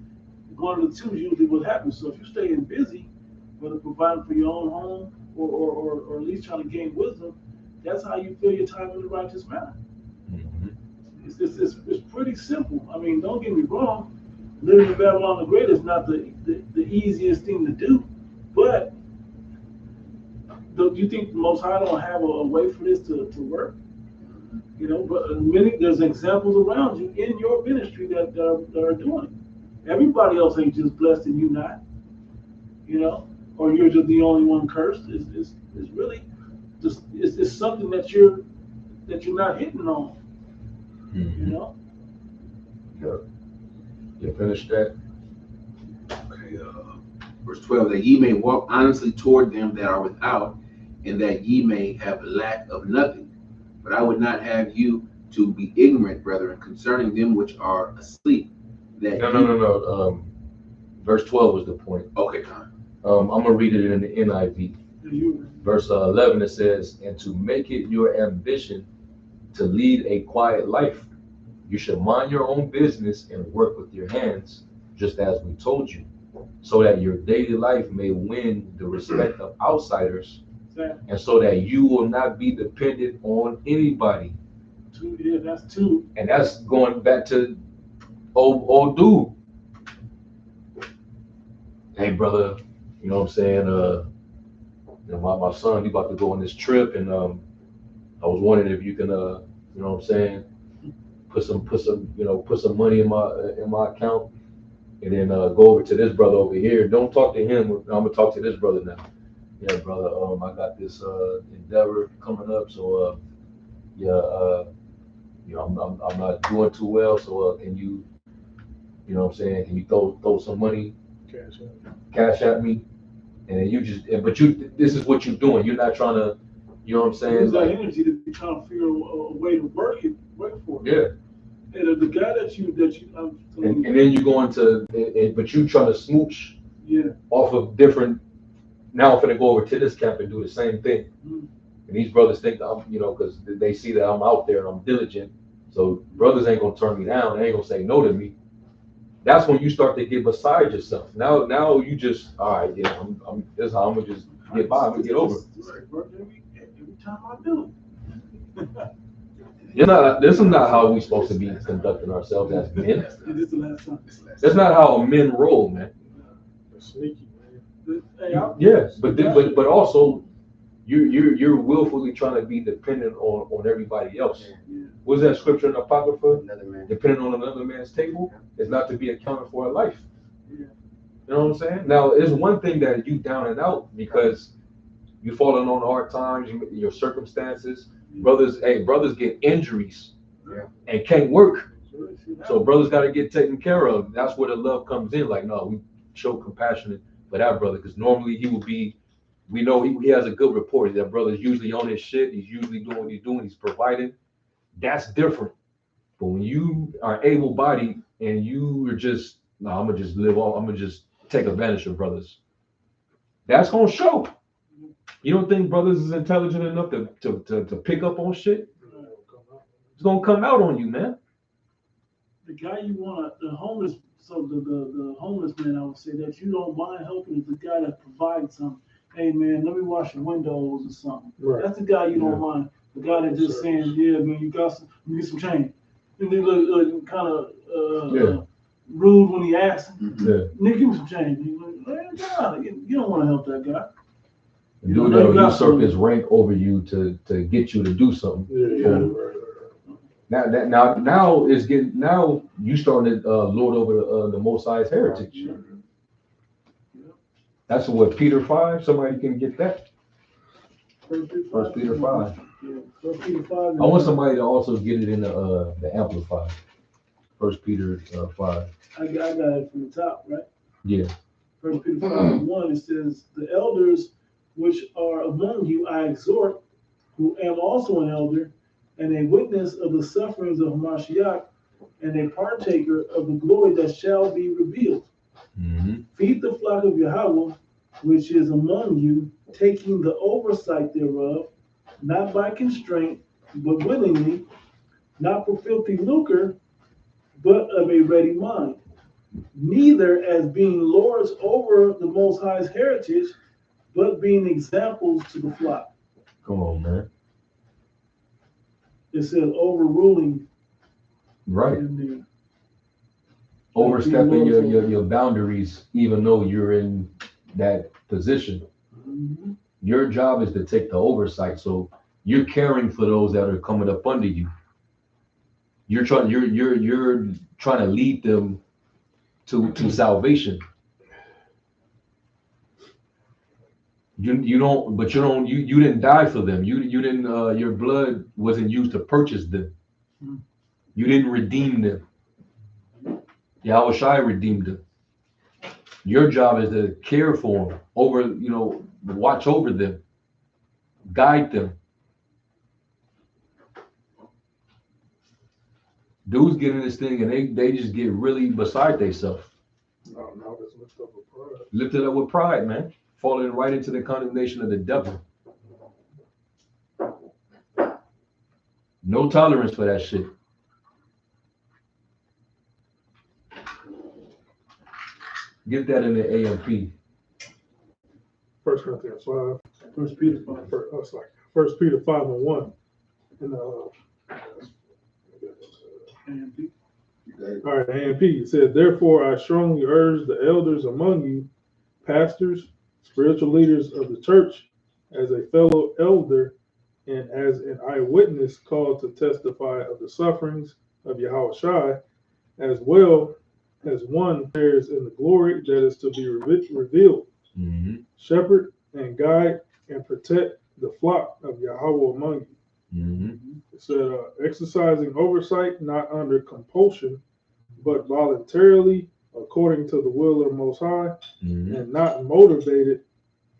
one of the two is usually what happens. So if you're staying busy, whether providing for your own home or at least trying to gain wisdom, that's how you fill your time in the righteous manner. It's pretty simple. I mean, don't get me wrong. Living in Babylon the Great is not the easiest thing to do, but do you think the Most High don't have a way for this to work? You know, but there's examples around you in your ministry that are doing it. Everybody else ain't just blessed and you not. You know, or you're just the only one cursed. It's really just it's something that you're not hitting on. You know. Yeah. You finished that? Okay. Verse 12: that ye may walk honestly toward them that are without, and that ye may have lack of nothing. But I would not have you to be ignorant, brethren, concerning them which are asleep. No. Verse 12 was the point. Okay. I'm gonna read it in the NIV. Verse 11 it says, "And to make it your ambition to lead a quiet life, you should mind your own business and work with your hands, just as we told you, so that your daily life may win the respect of outsiders, and so that you will not be dependent on anybody." Yeah, that's two. And that's going back to old dude. Hey, brother, you know what I'm saying? My son, he about to go on this trip, and I was wondering if you can, you know what I'm saying, put some money in my account, and then go over to this brother over here. Don't talk to him. I'm gonna talk to this brother now. Yeah, brother. I got this endeavor coming up, so you know, I'm not doing too well. So can you know what I'm saying? Can you throw some money, cash at me, and then this is what you're doing. You're not trying to, you know what I'm saying? Use that energy to be trying to figure a way to work for it. Yeah. And the guy that you and then you go into, but you trying to smooch off of different. Now I'm gonna go over to this camp and do the same thing. And these brothers think I'm, you know, because they see that I'm out there and I'm diligent. So brothers ain't gonna turn me down. They ain't gonna say no to me. That's when you start to get beside yourself. Now you just, all right, yeah, I'm this is how I'm gonna just get by. I'm gonna get over. Every time I do. This is not how we supposed to be conducting ourselves as men. This is the last time. That's not how men roll, man. Sneaky, man. Yes, but also you're willfully trying to be dependent on everybody else. What's that scripture in the Apocrypha? Depending on another man's table is not to be accounted for in life. You know what I'm saying? Now, it's one thing that you down and out because you falling on hard times, your circumstances. Brothers get injuries and can't work. So brothers got to get taken care of. That's where the love comes in. Like, no, we show compassion for that brother because normally he will be We know he has a good report. That brother's usually on his shit. He's usually doing what he's doing. He's providing. That's different. But when you are able-bodied and you are just, no, I'm gonna just live off. I'm gonna just take advantage of brothers. That's gonna show. You don't think brothers is intelligent enough to pick up on shit? It's gonna come out on you, man. The guy you want, the homeless, so the homeless man, I would say that you don't mind helping is the guy that provides something. Hey man, let me wash your windows or something. Right. That's the guy you don't mind. The guy that just saying, yeah man, you got some, you get some change. And they look kind of rude when he asks. Yeah. Nigga, give me some change. He's like, man, God, you don't want to help that guy. The dude that'll usurp his rank over you to get you to do something. Now it's getting, now you starting to lord over the Most High's heritage. That's what Peter 5. Somebody can get that. First Peter 5. Yeah, 1 Peter 5. I want somebody to also get it in the Amplified. 1 Peter 5. I got it from the top, right? Yeah. 1 Peter 5:1, it says, the elders which are among you I exhort, who am also an elder, and a witness of the sufferings of Mashiach, and a partaker of the glory that shall be revealed. Mm-hmm. Feed the flock of Yahweh, which is among you, taking the oversight thereof, not by constraint, but willingly, not for filthy lucre, but of a ready mind, neither as being lords over the Most High's heritage, but being examples to the flock. Come on, man. It says overruling. Right. Overstepping your boundaries, even though you're in that position. Mm-hmm. Your job is to take the oversight. So you're caring for those that are coming up under you. You're trying to lead them to salvation. You didn't die for them. You didn't your blood wasn't used to purchase them. You didn't redeem them. Yahweh Shai redeemed them. Your job is to care for them, watch over them, guide them. Dudes get in this thing and they just get really beside themselves. Oh, no, that's lifted up with pride. Lifted up with pride, man. Falling right into the condemnation of the devil. No tolerance for that shit. Get that in the AMP. 1 Corinthians 5. 1 Peter 5. 1 Peter 5:1. And AMP. all right, AMP. It says, therefore I strongly urge the elders among you, pastors, spiritual leaders of the church, as a fellow elder and as an eyewitness called to testify of the sufferings of Yahweh Shai, as well as one shares in the glory that is to be revealed. Mm-hmm. Shepherd and guide and protect the flock of Yahweh among you. Mm-hmm. It said, exercising oversight not under compulsion, but voluntarily according to the will of the Most High, Mm-hmm. and not motivated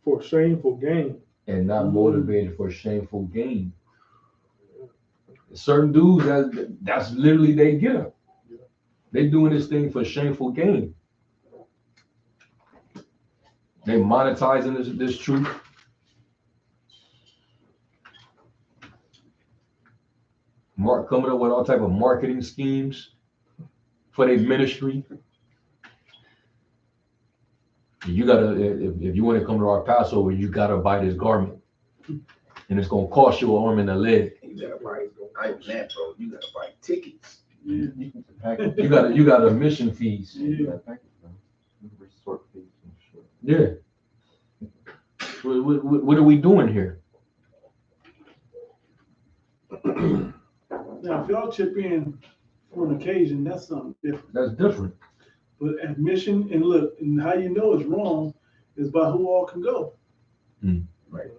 for shameful gain. And not motivated for shameful gain. Certain dudes, that's literally they get up. They doing this thing for shameful gain. They monetizing this truth. Coming up with all type of marketing schemes for their ministry. You gotta, if you want to come to our Passover, you gotta buy this garment, and it's gonna cost you an arm and a leg. You gotta buy, I ain't that, bro. You gotta buy tickets. Yeah. You got admission fees. Yeah. Yeah. What are we doing here? Now, if y'all chip in for an occasion, that's something different. That's different. But admission, and look, and how you know it's wrong is by who all can go. Right.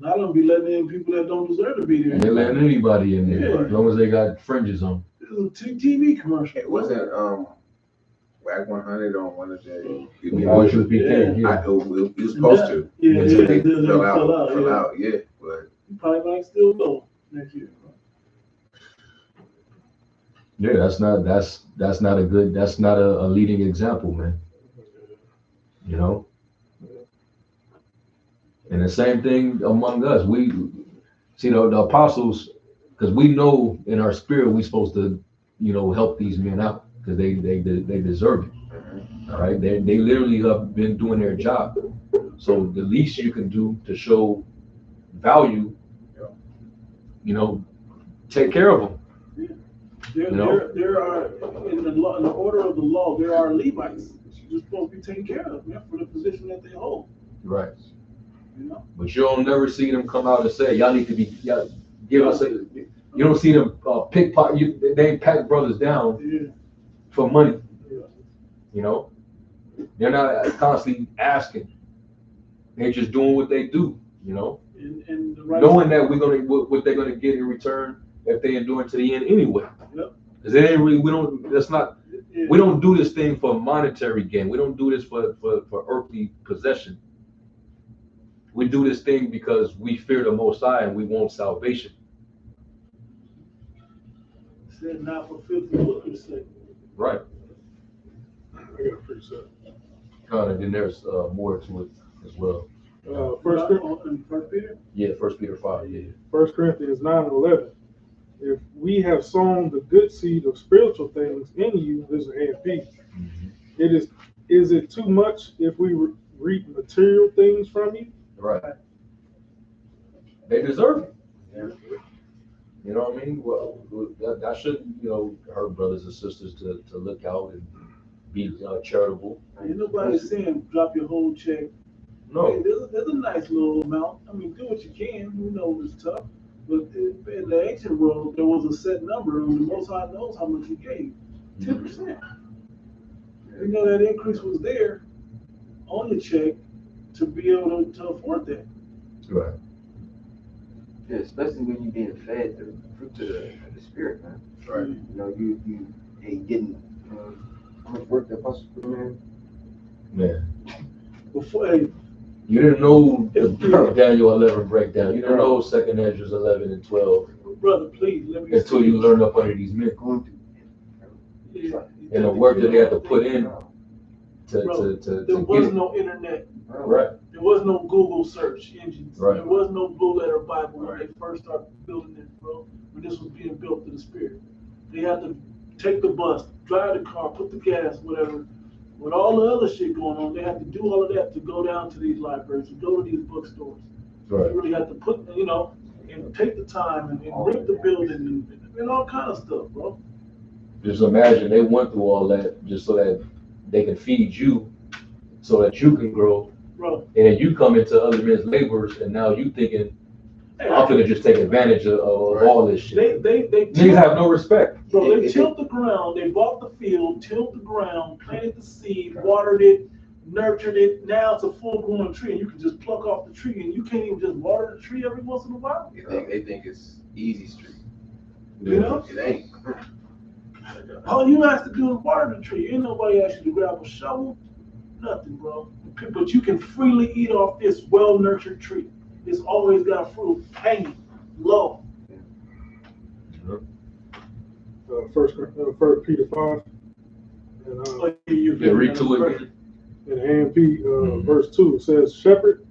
I don't be letting in people that don't deserve to be there. They're letting anybody in there, Yeah. as long as they got fringes on. It was a TV commercial. It wasn't whack 100 on one of the. All should be there. We Yeah. was supposed to. Yeah, Until they they fell yeah. out. Yeah, but You probably might still go next year. Yeah, that's not a good, that's not a leading example, man. You know? And the same thing among us. We see the apostles, because we know in our spirit we're supposed to, help these men out because they deserve it. All right. They literally have been doing their job. So the least you can do to show value, take care of them. There are in the order of the law, there are Levites you're supposed to be taking care of, man, for the position that they hold. Right. But you don't never see them come out and say, y'all need to be, give us a, you don't see them pickpocket, they pat brothers down for money. They're not constantly asking. They're just doing what they do, And knowing that what they're gonna get in return if they endure to the end anyway. Because it ain't really, we don't do this thing for monetary gain. We don't do this for earthly possession. We do this thing because we fear the Most High and we want salvation. Said not for filthy lucre's sake. Right. I got a precept. And then there's more to it as well. First Peter? Yeah, 1 Peter 5, yeah. 1 Corinthians 9:11. If we have sown the good seed of spiritual things in you, this is AMP. Mm-hmm. Is it too much if we reap material things from you? Right. They deserve it. Yeah. You know what I mean? Well, that shouldn't, hurt brothers and sisters to look out and be charitable. Ain't nobody saying drop your whole check. No. Hey, there's a nice little amount. I mean, do what you can. We know it's tough. But in the ancient world, there was a set number, and the Most High knows how much He gave. 10%. You know that increase was there on the check to be able to afford that. Right. Yeah, especially when you're being fed the fruit of the spirit, man. Right. You ain't getting how much work that Apostle put in there. Before. You didn't know the Daniel 11 breakdown. You didn't know 2nd Ezra 11 and 12. Brother, please let me. Until you learn up under these men. Yeah. And the work that they had to put in there was no internet. Right. There was no Google search engines. Right. There was no Blue Letter Bible when they first started building it, bro. When this was being built to the Spirit, they had to take the bus, drive the car, put the gas, whatever. With all the other shit going on, they had to do all of that to go down to these libraries, to go to these bookstores. Right. They really had to put, and take the time and rent the building and all kind of stuff, bro. Just imagine they went through all that just so that they can feed you, so that you can grow. Bro. And then you come into other men's labors, and now you thinking, I'm gonna just take advantage of all this shit. They niggas have no respect. Bro, they tilled the ground, they bought the field, tilled the ground, planted the seed, watered it, nurtured it. Now it's a full-grown tree, and you can just pluck off the tree, and you can't even just water the tree every once in a while. They think it's easy street. It ain't. All you have to do is water the tree. Ain't nobody asked you to grab a shovel, nothing, bro. But you can freely eat off this well-nurtured tree. It's always got fruit hanging low. First Peter 5. And, read to it. In AMP, verse 2, it says, shepherd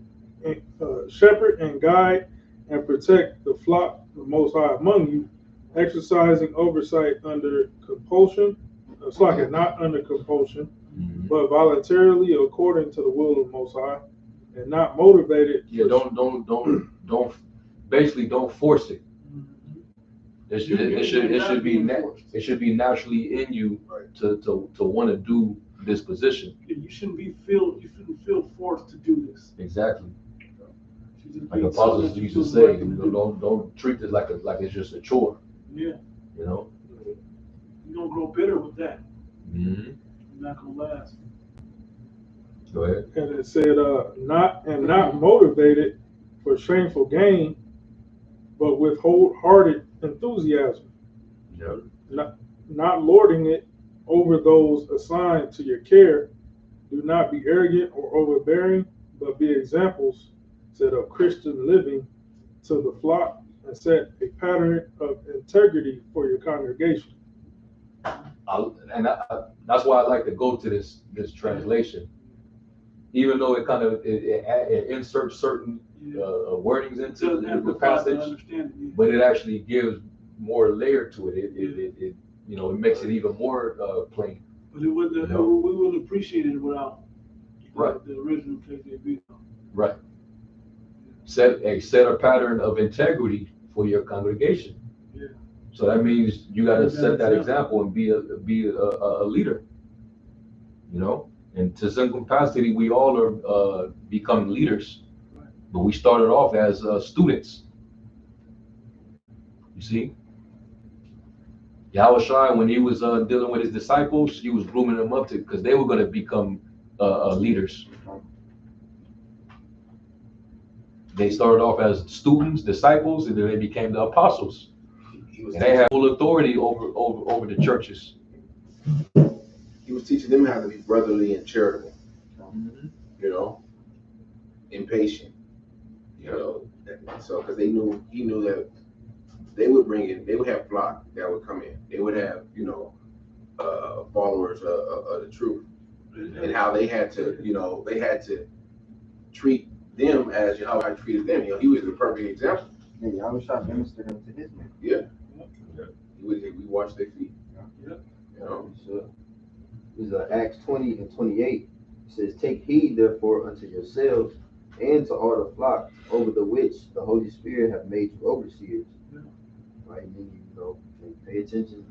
and guide and protect the flock the Most High among you, exercising oversight under compulsion. It's like not under compulsion, but voluntarily according to the will of the Most High, and not motivated. Yeah, don't basically don't force it. It should be naturally in you to want to do this position. You shouldn't feel forced to do this. Exactly. Like apostles used to say, don't treat it like it's just a chore. Yeah. You're gonna grow bitter with that. Mm-hmm. You're not gonna last. Go ahead. And it said, not motivated for shameful gain, but with wholehearted enthusiasm. Yeah. Not lording it over those assigned to your care. Do not be arrogant or overbearing, but be examples of Christian living to the flock and set a pattern of integrity for your congregation. That's why I like to go to this translation, even though it kind of it inserts certain wordings into the passage, but it actually gives more layer to it. It makes it even more plain. But we wouldn't appreciate it without right the original KJV. Right. Set a pattern of integrity for your congregation. Yeah. So that means you got to set that example and be a leader. And to some capacity, we all are becoming leaders, but we started off as students. You see, Yahushua, when he was dealing with his disciples, he was grooming them up because they were going to become leaders. They started off as students, disciples, and then they became the apostles. And they had full authority over the churches. He was teaching them how to be brotherly and charitable, impatient, so because he knew that they would have flock that would come in. They would have, followers of the truth, and how they had to treat them as Yahweh treated them. He was the perfect example. Yeah, Yahweh ministered them to his man. Yeah. We watched their feet. So, Acts 20 and 28 says, "Take heed therefore unto yourselves and to all the flock over the which the Holy Spirit have made you overseers." Right, and then pay attention,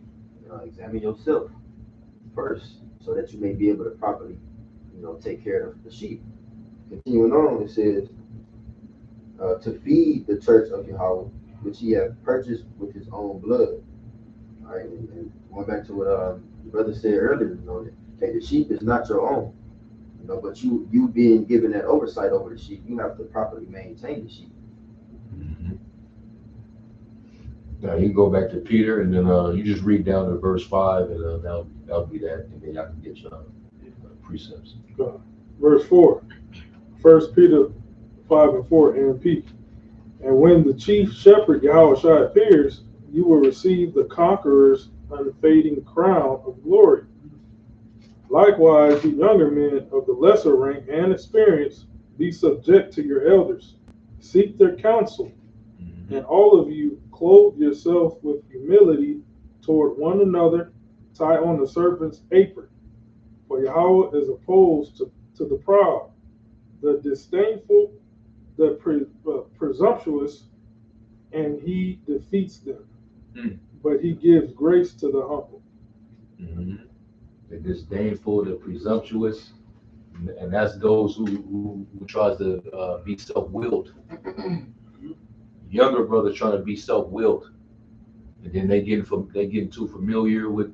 examine yourself first, so that you may be able to properly, take care of the sheep. Continuing on, it says, to feed the church of Yahweh, which he have purchased with his own blood. All right, and going back to what the brother said earlier, that the sheep is not your own, but you being given that oversight over the sheep, you have to properly maintain the sheep. Mm-hmm. Now you can go back to Peter, and then you just read down to verse 5, and that'll be that, and then y'all can get your precepts. Verse 4, 1 Peter 5 and 4, NP. And when the chief shepherd Yahushua appears, you will receive the conqueror's unfading crown of glory. Likewise, you younger men of the lesser rank and experience, be subject to your elders. Seek their counsel, and all of you clothe yourself with humility toward one another. Tie on the servant's apron. For Yahweh is opposed to the proud, the disdainful, the presumptuous, and he defeats them. But he gives grace to the humble. The disdainful, the presumptuous, and that's those who tries to be self-willed. Younger brothers trying to be self-willed, and then they get too familiar with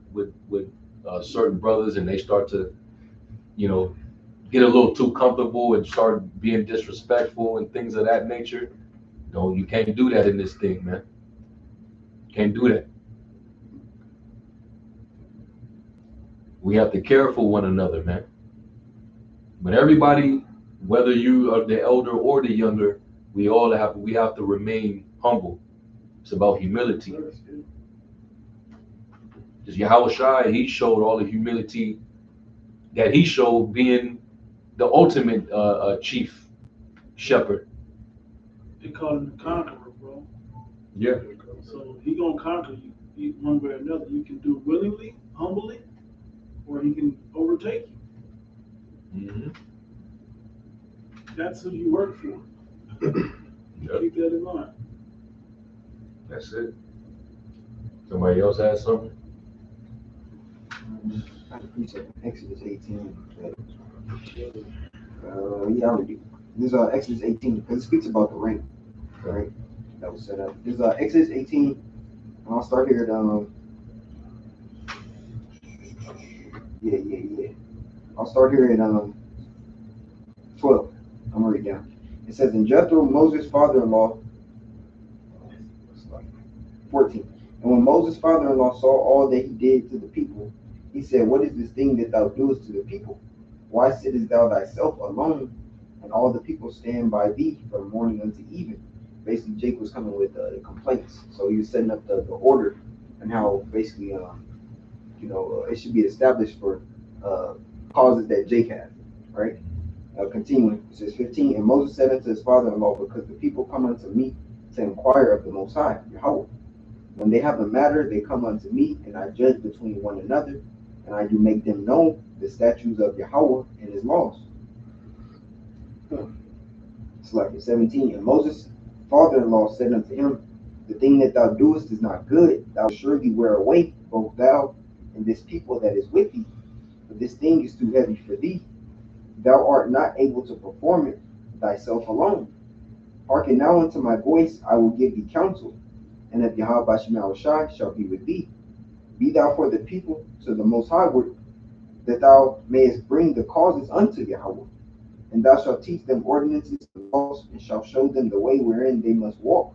certain brothers, and they start to, get a little too comfortable and start being disrespectful and things of that nature. No, you can't do that in this thing, man. Can't do that. We have to care for one another, man. But everybody, whether you are the elder or the younger, we have to remain humble. It's about humility. Because Yahushua, he showed all the humility that he showed, being the ultimate chief shepherd. They call him the conqueror, bro. Yeah. So he gonna conquer you one way or another. You can do it willingly, humbly, or he can overtake you. That's who you work for. Keep that in mind. That's it. Somebody else has something? Exodus 18. Yeah, I already. This is Exodus 18 because it speaks about the ring, right? That was set up. This is Exodus 18, and I'll start here at I'll start here at 12. I'm gonna read down. It says, "And Jethro, Moses' father-in-law," 14. "And when Moses' father-in-law saw all that he did to the people, He said, what is this thing that thou doest to the people? Why sittest thou thyself alone, and all the people stand by thee from morning unto even? Basically, Jake was coming with the complaints. So he was setting up the order and how basically, it should be established for causes that Jake had, right? Continuing, it says 15, and Moses said unto his father-in-law, because the people come unto me to inquire of the Most High, Yahweh. When they have a matter, they come unto me, and I judge between one another, and I do make them know the statutes of Yahweh and his laws. It's like 17, and Moses' father-in-law said unto him, the thing that thou doest is not good. Thou surely wear away, both thou and this people that is with thee. But this thing is too heavy for thee. Thou art not able to perform it thyself alone. Hearken now unto my voice, I will give thee counsel, and if Yahweh Bashim shall be with thee. Be thou for the people to the Most High word, that thou mayest bring the causes unto Yahweh. And thou shalt teach them ordinances and laws, and shalt show them the way wherein they must walk,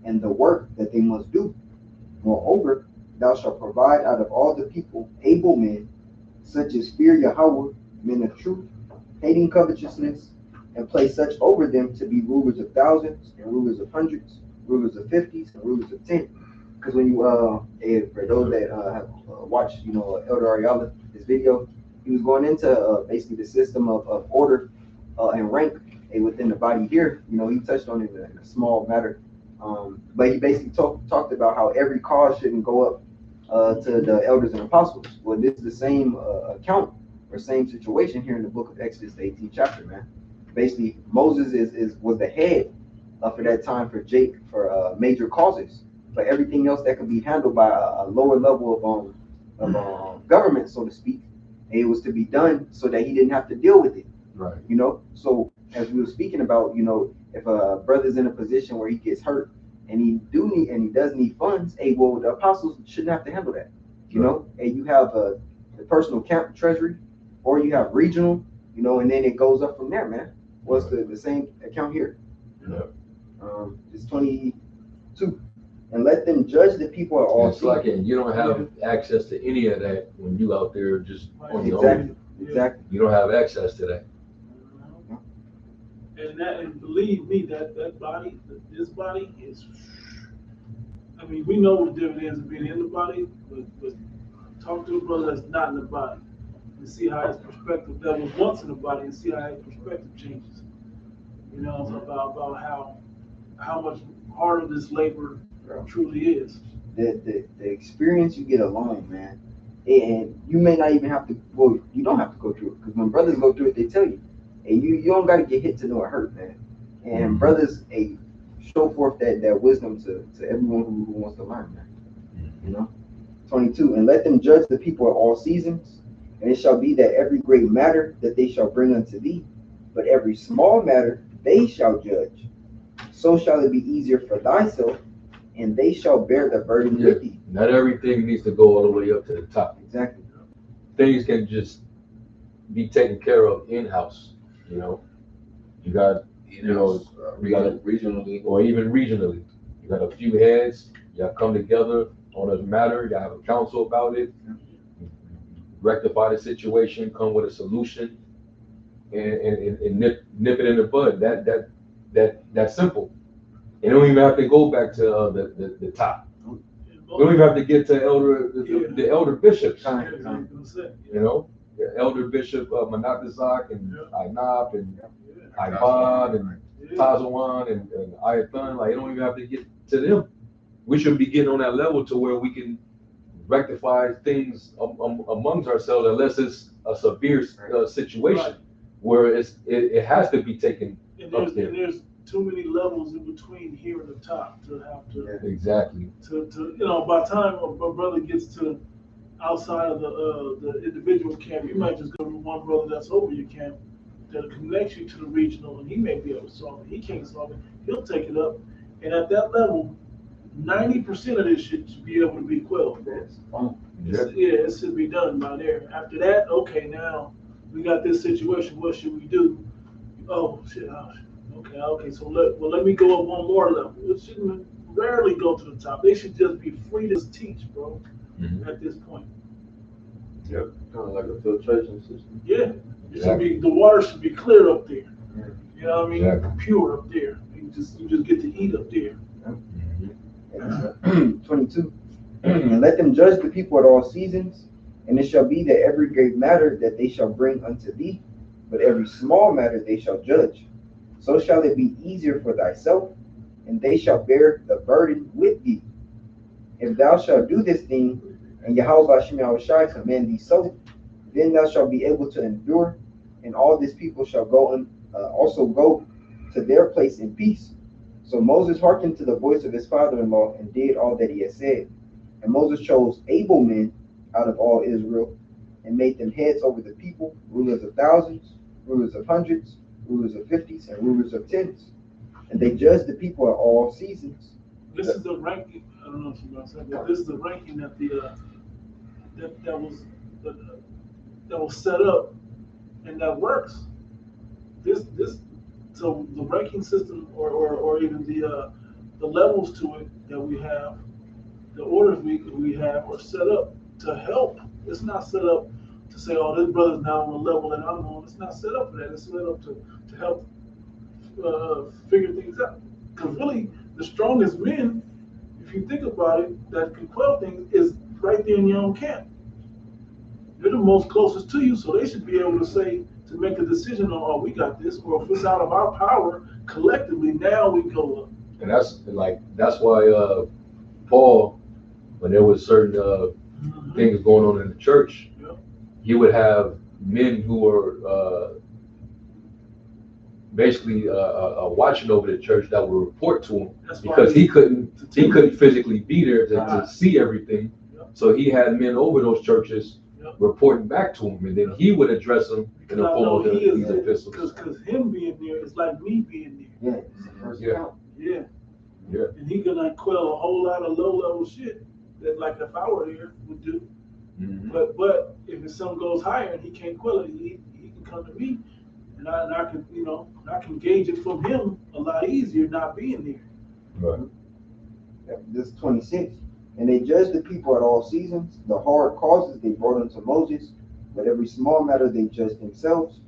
and the work that they must do. Moreover, thou shalt provide out of all the people able men, such as fear Yahweh, men of truth, hating covetousness, and place such over them to be rulers of thousands, and rulers of hundreds, rulers of fifties, and rulers of 10. Because when you, for those that have watched, Elder Ariala, his video, he was going into basically the system of order and rank within the body here. He touched on it in a small matter. But he basically talked about how every cause shouldn't go up to the elders and apostles. Well, this is the same account or same situation here in the book of Exodus, the 18th chapter, man. Basically, Moses was the head for that time for Jake for major causes. But everything else that could be handled by a lower level of government, so to speak, it was to be done so that he didn't have to deal with it. Right. So as we were speaking about, if a brother's in a position where he gets hurt and he does need funds, well, the apostles shouldn't have to handle that. And you have the personal camp treasury, or you have regional, and then it goes up from there, man. What's the same account here? Yeah. It's 22. And let them judge the people at all. It's like, and you don't have access to any of that when you out there just on your own. Exactly. You don't have access to that. And believe me, that body, this body is. I mean, we know the dividends of being in the body, but talk to a brother that's not in the body and see how his perspective that was once in the body and see how his perspective changes. About how much harder this labor truly is. The experience you get alone, man, and you may not even have to. Well, you don't have to go through it, because when brothers go through it, they tell you, and you don't got to get hit to know it hurt, man. And brothers, show forth that wisdom to everyone who wants to learn, man. 22, and let them judge the people at all seasons, and it shall be that every great matter that they shall bring unto thee, but every small matter they shall judge. So shall it be easier for thyself, and they shall bear the burden with thee. Not everything needs to go all the way up to the top. Exactly. Things can just be taken care of in-house. You got, regionally, or even regionally. You got a few heads. Y'all come together on a matter. Y'all have a council about it. Rectify the situation. Come with a solution, and nip it in the bud. That's simple. You don't even have to go back to the top. You don't even have to get to the elder bishops. The elder bishop Menachizak and Ainab and Ibad and Tazawan and Ayathan. Like, you don't even have to get to them. We should be getting on that level to where we can rectify things amongst ourselves, unless it's a severe situation where it has to be taken up there. And there's too many levels in between here and the top to have to exactly to by the time a brother gets to outside of the individual camp, you might just go to one brother that's over your camp that connects you to the regional, and he may be able to solve it. He can't solve it. He'll take it up, and at that level, 90% of this shit should be able to be quelled. It should be done by there. After that, okay, now we got this situation. What should we do? Oh shit. Okay. So let me go up one more level. It shouldn't rarely go to the top. They should just be free to teach, bro. At this point. Kind of like a filtration system. Yeah, it should be, the water should be clear up there. You know what I mean? Exactly. Pure up there. You just get to eat up there. Mhm. 22. And let them judge the people at all seasons, and it shall be that every great matter that they shall bring unto thee, but every small matter they shall judge. So shall it be easier for thyself, and they shall bear the burden with thee. If thou shalt do this thing, and Yahweh Hashem Yahushai command thee so, then thou shalt be able to endure, and all this people shall also go to their place in peace. So Moses hearkened to the voice of his father-in-law and did all that he had said. And Moses chose able men out of all Israel and made them heads over the people, rulers of thousands, rulers of hundreds, rulers of fifties, and rulers of tens. And they judged the people at all seasons. This is the ranking. I don't know if you're gonna say, but this is the ranking that that was that, that was set up and that works. This so the ranking system or even the levels to it that we have, the orders we have are set up to help. It's not set up to say, oh, this brother's not on the level that I'm on. It's not set up for that. It's set up to help figure things out. Because really, the strongest men, if you think about it, that can quell things is right there in your own camp. They're the most closest to you, so they should be able to say, to make a decision on, oh, we got this, or if it's out of our power, collectively, now we go up. And that's why Paul, when there was certain things going on in the church, he would have men who were basically watching over the church that would report to him. That's because he couldn't physically be there to see everything. So he had men over those churches reporting back to him, and then he would address them in the form of these epistles. Because him being there is like me being there. Yeah. And he can like quell a whole lot of low level shit that, like, if I were there, would do. Mm-hmm. But if his son goes higher and he can't quell it, he can come to me, and I can, you know, I can gauge it from him a lot easier not being there. Right. This is 26. And they judged the people at all seasons. The hard causes they brought unto Moses, but every small matter they judged themselves.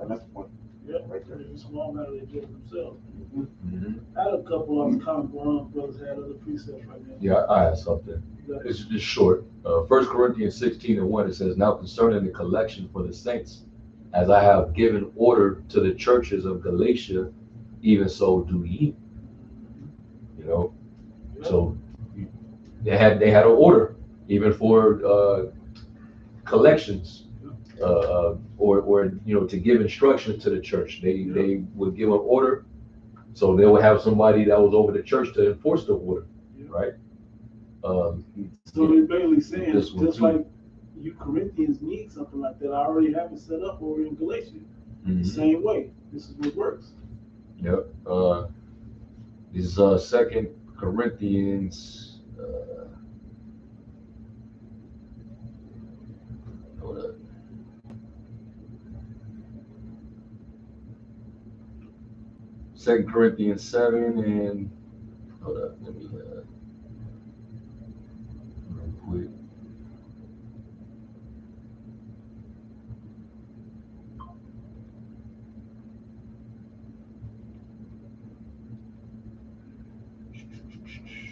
And that's the point. Yeah, right there. Every small matter they judge themselves. Mm-hmm. I had a couple of common ground brothers had other precepts right now. Yeah, I have something. It's just short. 1 Corinthians 16:1, it says, now concerning the collection for the saints, as I have given order to the churches of Galatia, even so do ye. You know, so they had an order even for collections, or you know, to give instruction to the church. They would give an order, so they would have somebody that was over the church to enforce the order, right? So they're basically saying, just like you Corinthians need something like that, I already have it set up over in Galatia. Mm-hmm. The same way. This is what works. Yep. This is 2 Corinthians. Hold up. Second Corinthians 7 and hold up. Let me real quick.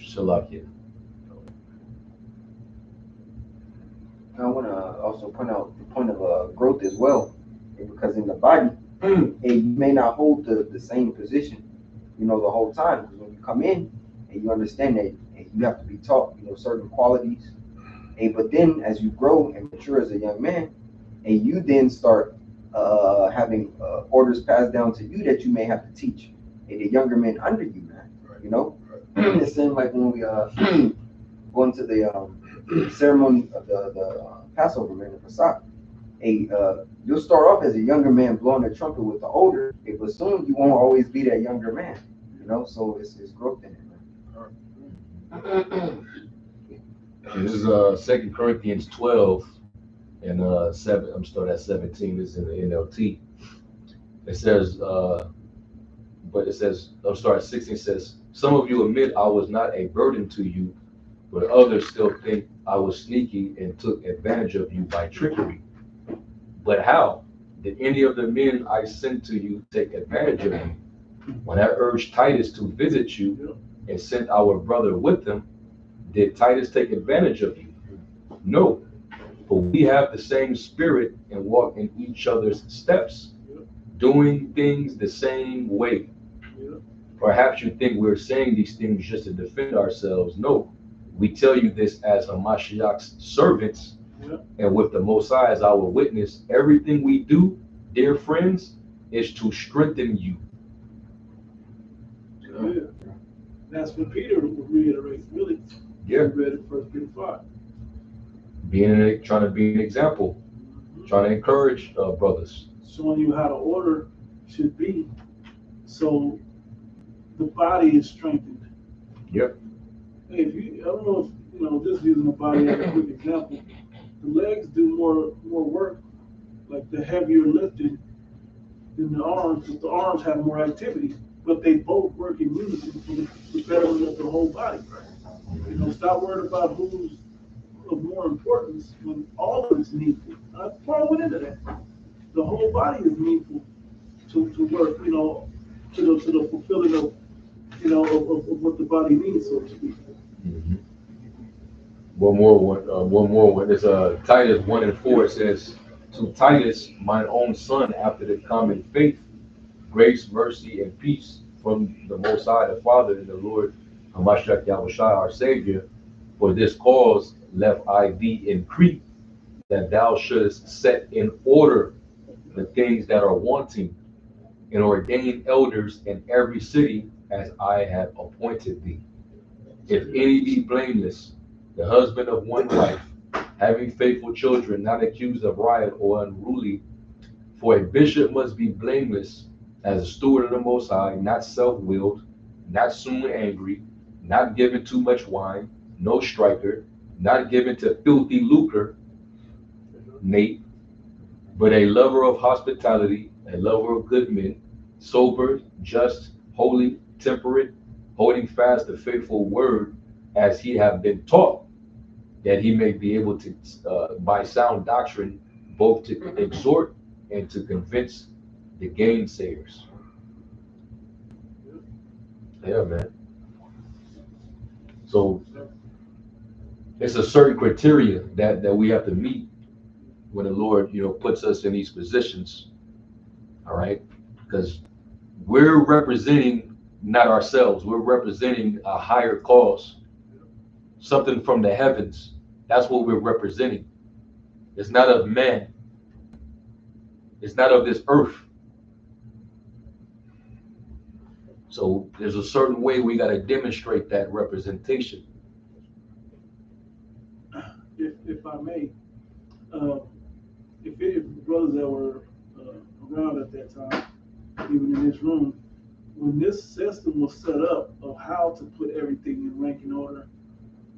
Shalakia. I want to also point out the point of growth as well, because in the body, you may not hold the same position, you know, the whole time. Because when you come in and you understand that you have to be taught, you know, certain qualities, but then as you grow and mature as a young man, and you then start having orders passed down to you that you may have to teach the younger men under you, man. You know, it seemed like when we go into the ceremony of the Passover, man, the Pesach, you'll start off as a younger man blowing the trumpet with the older, but soon you won't always be that younger man, you know. So it's growth in it, man. This is 2 Corinthians 12 and 7. I'm starting at 17. This is in the NLT. It says, but it says, I'll start at 16. It says, some of you admit I was not a burden to you, but others still think I was sneaky and took advantage of you by trickery. But how? Did any of the men I sent to you take advantage of you? When I urged Titus to visit you and sent our brother with them, did Titus take advantage of you? No, for we have the same spirit and walk in each other's steps, doing things the same way. Perhaps you think we're saying these things just to defend ourselves. No, we tell you this as Hamashiach's servants and with the Most High as our witness. Everything we do, dear friends, is to strengthen you. Yeah. That's what Peter reiterates, really. Yeah. We read it 1 Peter 5. Trying to be an example, trying to encourage brothers. Showing you how the order should be, so the body is strengthened. Yep. Hey, I don't know if, just using the body as a quick example, the legs do more work, like the heavier lifting than the arms, but the arms have more activity, but they both work in unison for the betterment of the whole body. Stop worrying about who's of more importance when all of it's needful. Paul went into that. The whole body is needful to work, to the fulfilling of, of what the body needs, so to speak. Mm-hmm. One more one. It's Titus 1:4. It says, "To Titus, mine own son, after the common faith, grace, mercy, and peace from the Most High, the Father, and the Lord Hamashiach Yahushua, our Savior. For this cause left I thee in Crete, that thou shouldest set in order the things that are wanting, and ordain elders in every city as I have appointed thee. If any be blameless, the husband of one wife, having faithful children, not accused of riot or unruly. For a bishop must be blameless as a steward of the Most High, not self-willed, not soon angry, not given too much wine, no striker, not given to filthy lucre, Nate, but a lover of hospitality, a lover of good men, sober, just, holy, temperate, holding fast the faithful word as he have been taught, that he may be able to, by sound doctrine, both to exhort and to convince the gainsayers." Yeah, man. So it's a certain criteria that we have to meet when the Lord, puts us in these positions. All right, because we're representing not ourselves. We're representing a higher cause, something from the heavens. That's what we're representing. It's not of man. It's not of this earth. So there's a certain way we got to demonstrate that representation. If I may, if the brothers that were around at that time, even in this room, when this system was set up of how to put everything in ranking order,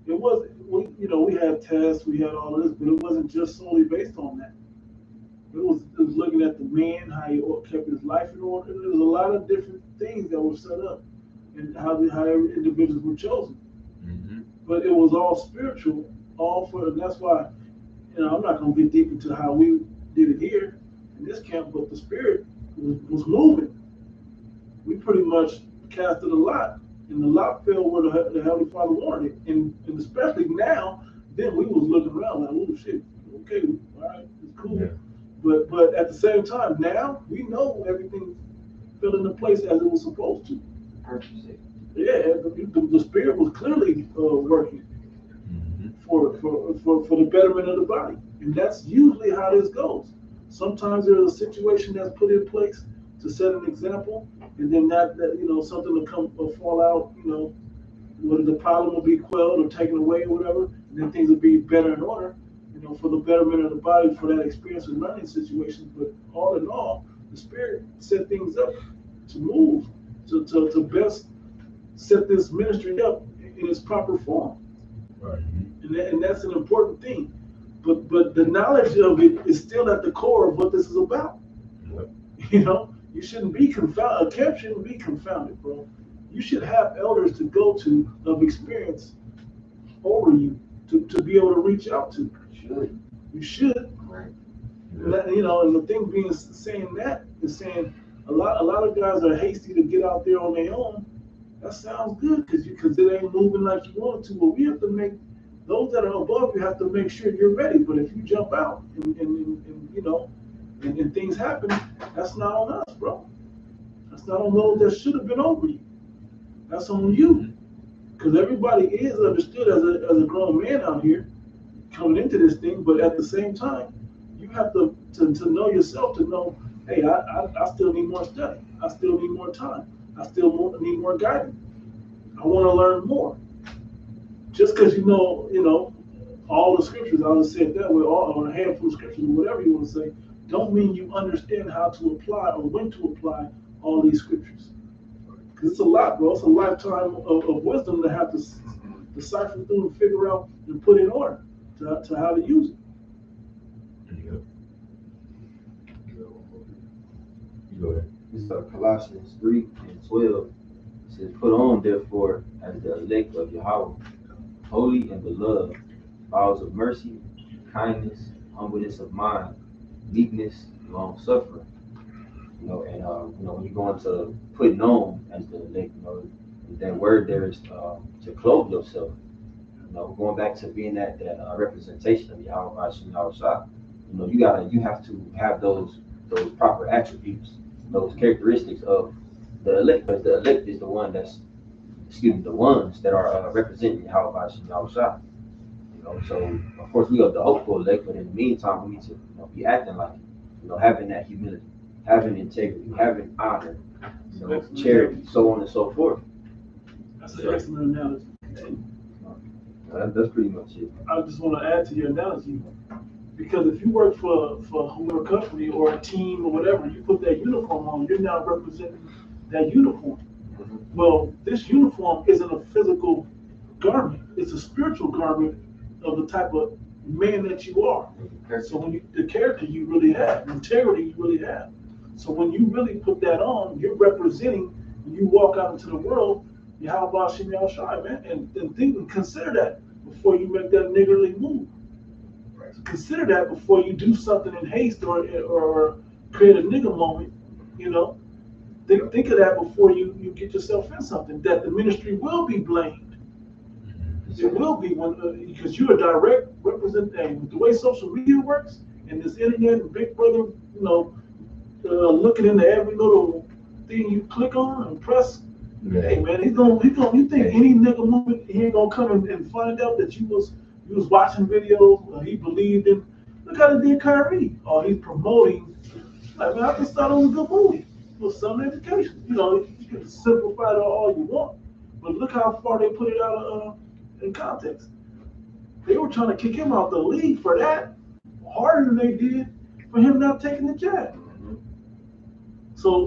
it wasn't, we had tests, we had all of this, but it wasn't just solely based on that. It was looking at the man, how he kept his life in order. There was a lot of different things that were set up and how individuals were chosen. Mm-hmm. But it was all spiritual, and that's why, I'm not going to get deep into how we did it here in this camp, but the spirit was moving. We pretty much casted a lot, and the lot fell where the Heavenly Father wanted it. And especially now, then we was looking around like, oh shit, okay, all right, it's cool. Yeah. But at the same time, now we know everything fell into place as it was supposed to. Yeah, the spirit was clearly working for the betterment of the body, and that's usually how this goes. Sometimes there's a situation that's put in place to set an example, and then that something will fall out. Whether the problem will be quelled or taken away or whatever, and then things will be better in order. For the betterment of the body, for that experience and learning situation. But all in all, the spirit set things up to move, to best set this ministry up in its proper form. Right. And that's an important thing. But the knowledge of it is still at the core of what this is about. Yep. You shouldn't be confounded. A camp shouldn't be confounded, bro. You should have elders to go to of experience over you to be able to reach out to. Should. You should. Right. And that, you know, and the thing being saying that is saying a lot of guys are hasty to get out there on their own. That sounds good because it ain't moving like you want it to. But we have to make those that are above you have to make sure you're ready. But if you jump out and you know and things happen, that's not on us, bro. That's not on those that should have been over you. That's on you. Because everybody is understood as a grown man out here coming into this thing, but at the same time, you have to know yourself to know, hey, I still need more study. I still need more time. I still need more guidance. I want to learn more. Just because you know all the scriptures, I'll just say it that way, or a handful of scriptures, or whatever you want to say, don't mean you understand how to apply or when to apply all these scriptures. Because it's a lot, bro. It's a lifetime of wisdom to have to decipher through and figure out and put in order to how to use it. Go ahead. This is Colossians 3:12. It says, "Put on, therefore, as the elect of Yahweh, holy and beloved, bowels of mercy, kindness, humbleness of mind, meekness, long suffering." You know, and you know, when you go into putting on as the elect, you know, that word there is to clothe yourself. You know, going back to being that representation of Yahweh Hashem Yahushua. You know, you have to have those proper attributes, those characteristics of the elect, because the elect is the one the ones that are representing Yahweh Hashem Yahushua. You know, so of course we are the hopeful elect, but in the meantime we need to be acting like it. You know, having that humility, having integrity, having honor, you know, charity, so on and so forth. That's an excellent analogy. That's pretty much it. I just want to add to your analogy, because if you work for a company or a team or whatever, you put that uniform on, you're now representing that uniform. Well, this uniform isn't a physical garment; it's a spiritual garment of the type of man that you are. So when the character you really have, the integrity you really have. So when you really put that on, you're representing. When you walk out into the world, Yahweh Hashem Yahushua, man, and consider that before you make that niggardly move. Right. Consider that before you do something in haste or create a nigger moment. You know, think of that before you get yourself in something that the ministry will be blamed. It will be because you're a direct representation. With the way social media works and this internet and Big Brother, you know, looking into every little thing you click on and press. Yeah. Hey man, he's gonna. You think any nigga movement he ain't gonna come and find out that you was watching videos or he believed in? Look how they did Kyrie. Or he's promoting. Like man, I just thought it was a good movie. It was some education. You know, you can simplify it all you want, but look how far they put it out in context. They were trying to kick him out the league for that, harder than they did for him not taking the jab. So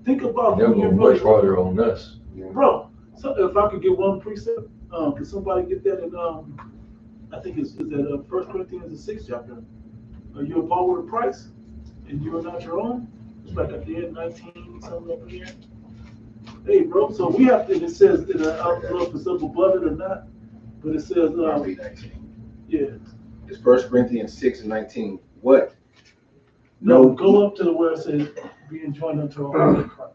think about they're going much harder on us, bro. So if I could get one precept, could somebody get that in? I think is that 1 Corinthians the 6th chapter. You're bought with a price, and you are not your own. It's like at the end 19 something up here. Hey, bro. So we have to. It says that I don't know if it's up above it or not, but it says. Yeah. It's 1 Corinthians 6:19. What? No, go up to where it says being joined unto our Lord Christ.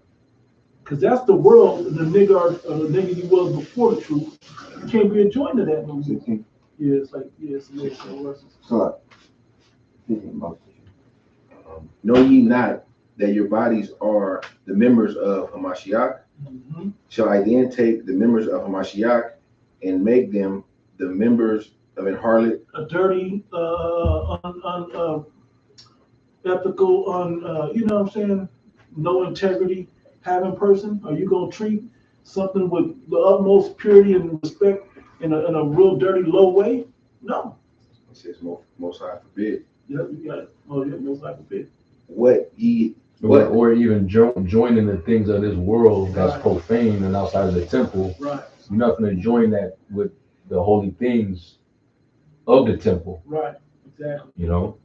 Because that's the world, the nigga you was before the truth. You can't be joined to that no more. Yeah, it's like, it's So, thinking about know ye not that your bodies are the members of Hamashiach? Mm-hmm. Shall I then take the members of Hamashiach and make them the members of an harlot? A dirty, ethical, you know what I'm saying? No integrity having person? Are you gonna treat something with the utmost purity and respect in a real dirty, low way? No. It says most high forbid. Yeah, you got it. Oh yeah, most high forbid. What? Or even joining the things of this world that's profane and outside of the temple. Right. You're not going to join that with the holy things of the temple. Right. Exactly. You know,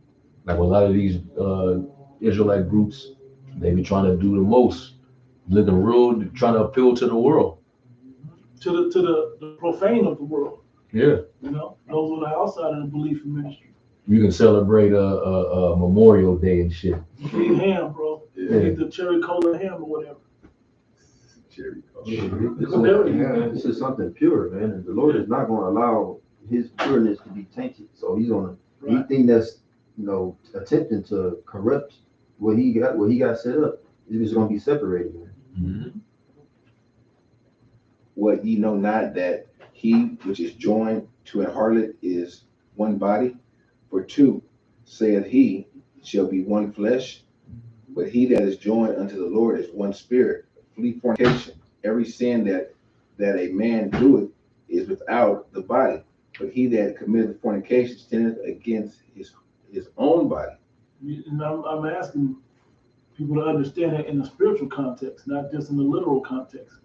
like a lot of these Israelite groups, they be trying to do the most, looking real, trying to appeal to the world. To the profane of the world. Yeah. You know, those on the outside of the belief in ministry. You can celebrate a Memorial Day and shit. You eat ham, bro. Yeah. You eat the cherry cola ham or whatever. Cherry Yeah, cola. this is something pure, man, and the Lord is not going to allow His pureness to be tainted. So He's going to anything that's attempting to corrupt what He got set up. It's going to be separated, man. Mm-hmm. What ye know not, that he which is joined to an harlot is one body? For two, saith he, shall be one flesh. But he that is joined unto the Lord is one spirit. Flee fornication. Every sin that a man doeth is without the body, but he that committeth fornication sinneth against his own body. And I'm asking people to understand that in a spiritual context, not just in the literal context.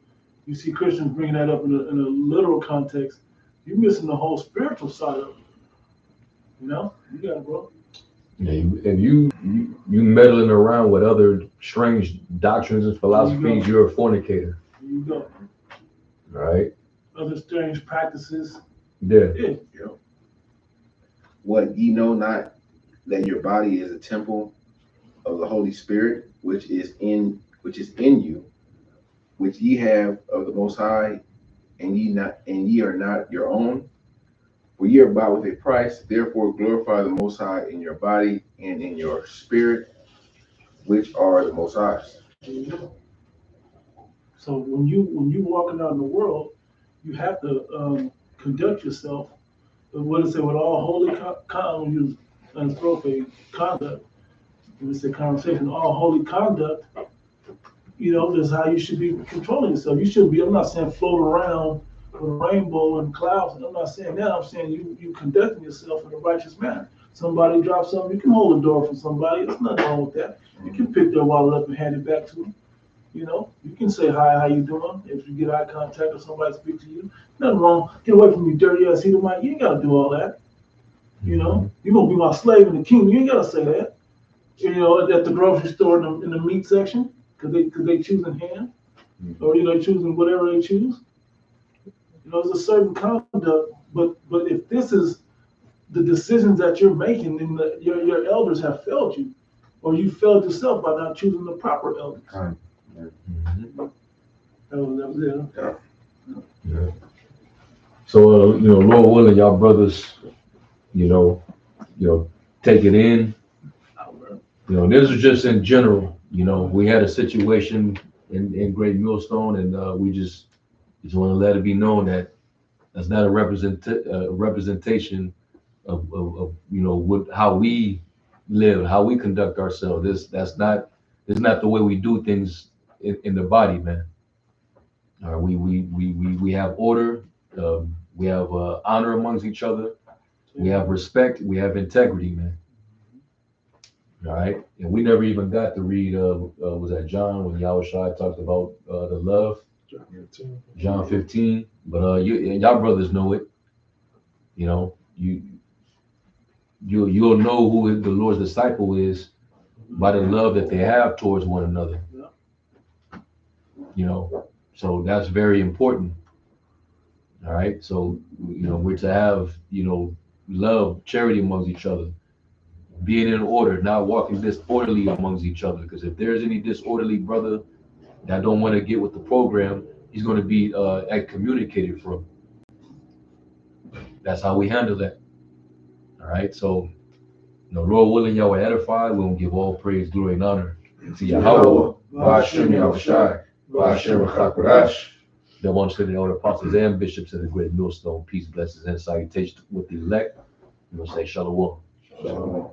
You see Christians bringing that up in a literal context, you're missing the whole spiritual side of it. You know, you got it, bro. Yeah, if you meddling around with other strange doctrines and philosophies, you're a fornicator. There you go. All right. Other strange practices. Yeah. What ye know not, that your body is a temple of the Holy Spirit, which is in you, which ye have of the Most High, and ye are not your own. For ye are bought with a price. Therefore glorify the Most High in your body and in your spirit, which are the Most High's. So when you walking out in the world, you have to conduct yourself. What does it say? With all holy conduct. When we say conversation, all holy conduct. You know, this is how you should be controlling yourself. You shouldn't be. I'm not saying float around with a rainbow and clouds. I'm not saying that. I'm saying you conducting yourself in a righteous manner. Somebody drops something, you can hold the door for somebody. There's nothing wrong with that. You can pick their wallet up and hand it back to them. You know, you can say hi, how you doing? If you get eye contact or somebody speak to you, nothing wrong. Get away from me, dirty ass Edomite. You ain't gotta do all that. You know, you're gonna be my slave in the kingdom. You ain't gotta say that. You know, at the grocery store in the meat section, cause they choosing ham, or choosing whatever they choose. You know, there's a certain conduct, but if this is the decisions that you're making, then your elders have failed you, or you failed yourself by not choosing the proper elders. Mm-hmm. That was it. Yeah. So Lord willing, y'all brothers, take it in. This is just in general. We had a situation in Great Millstone, and we just want to let it be known that that's not a representation of what how we live, how we conduct ourselves. This is not the way we do things in the body, man. We have order, we have honor amongst each other, we have respect, we have integrity, man. All right, and we never even got to read. Was that John when Yahushua talked about the love? John 15. But y'all brothers know it. You'll know who the Lord's disciple is by the love that they have towards one another. So that's very important. All right, so we're to have love, charity amongst each other, being in order, not walking disorderly amongst each other. Because if there's any disorderly brother that don't want to get with the program, he's going to be excommunicated from. That's how we handle that. All right, so Lord willing, y'all will edify. We're gonna give all praise, glory, and honor to Yahweh. Ba'ashem Yahushai. Ba'ashem Chakorash. The ones to the elder apostles and bishops of the great millstone. Peace, blessings, and salutations with the elect. We're gonna say shalom. Shalom.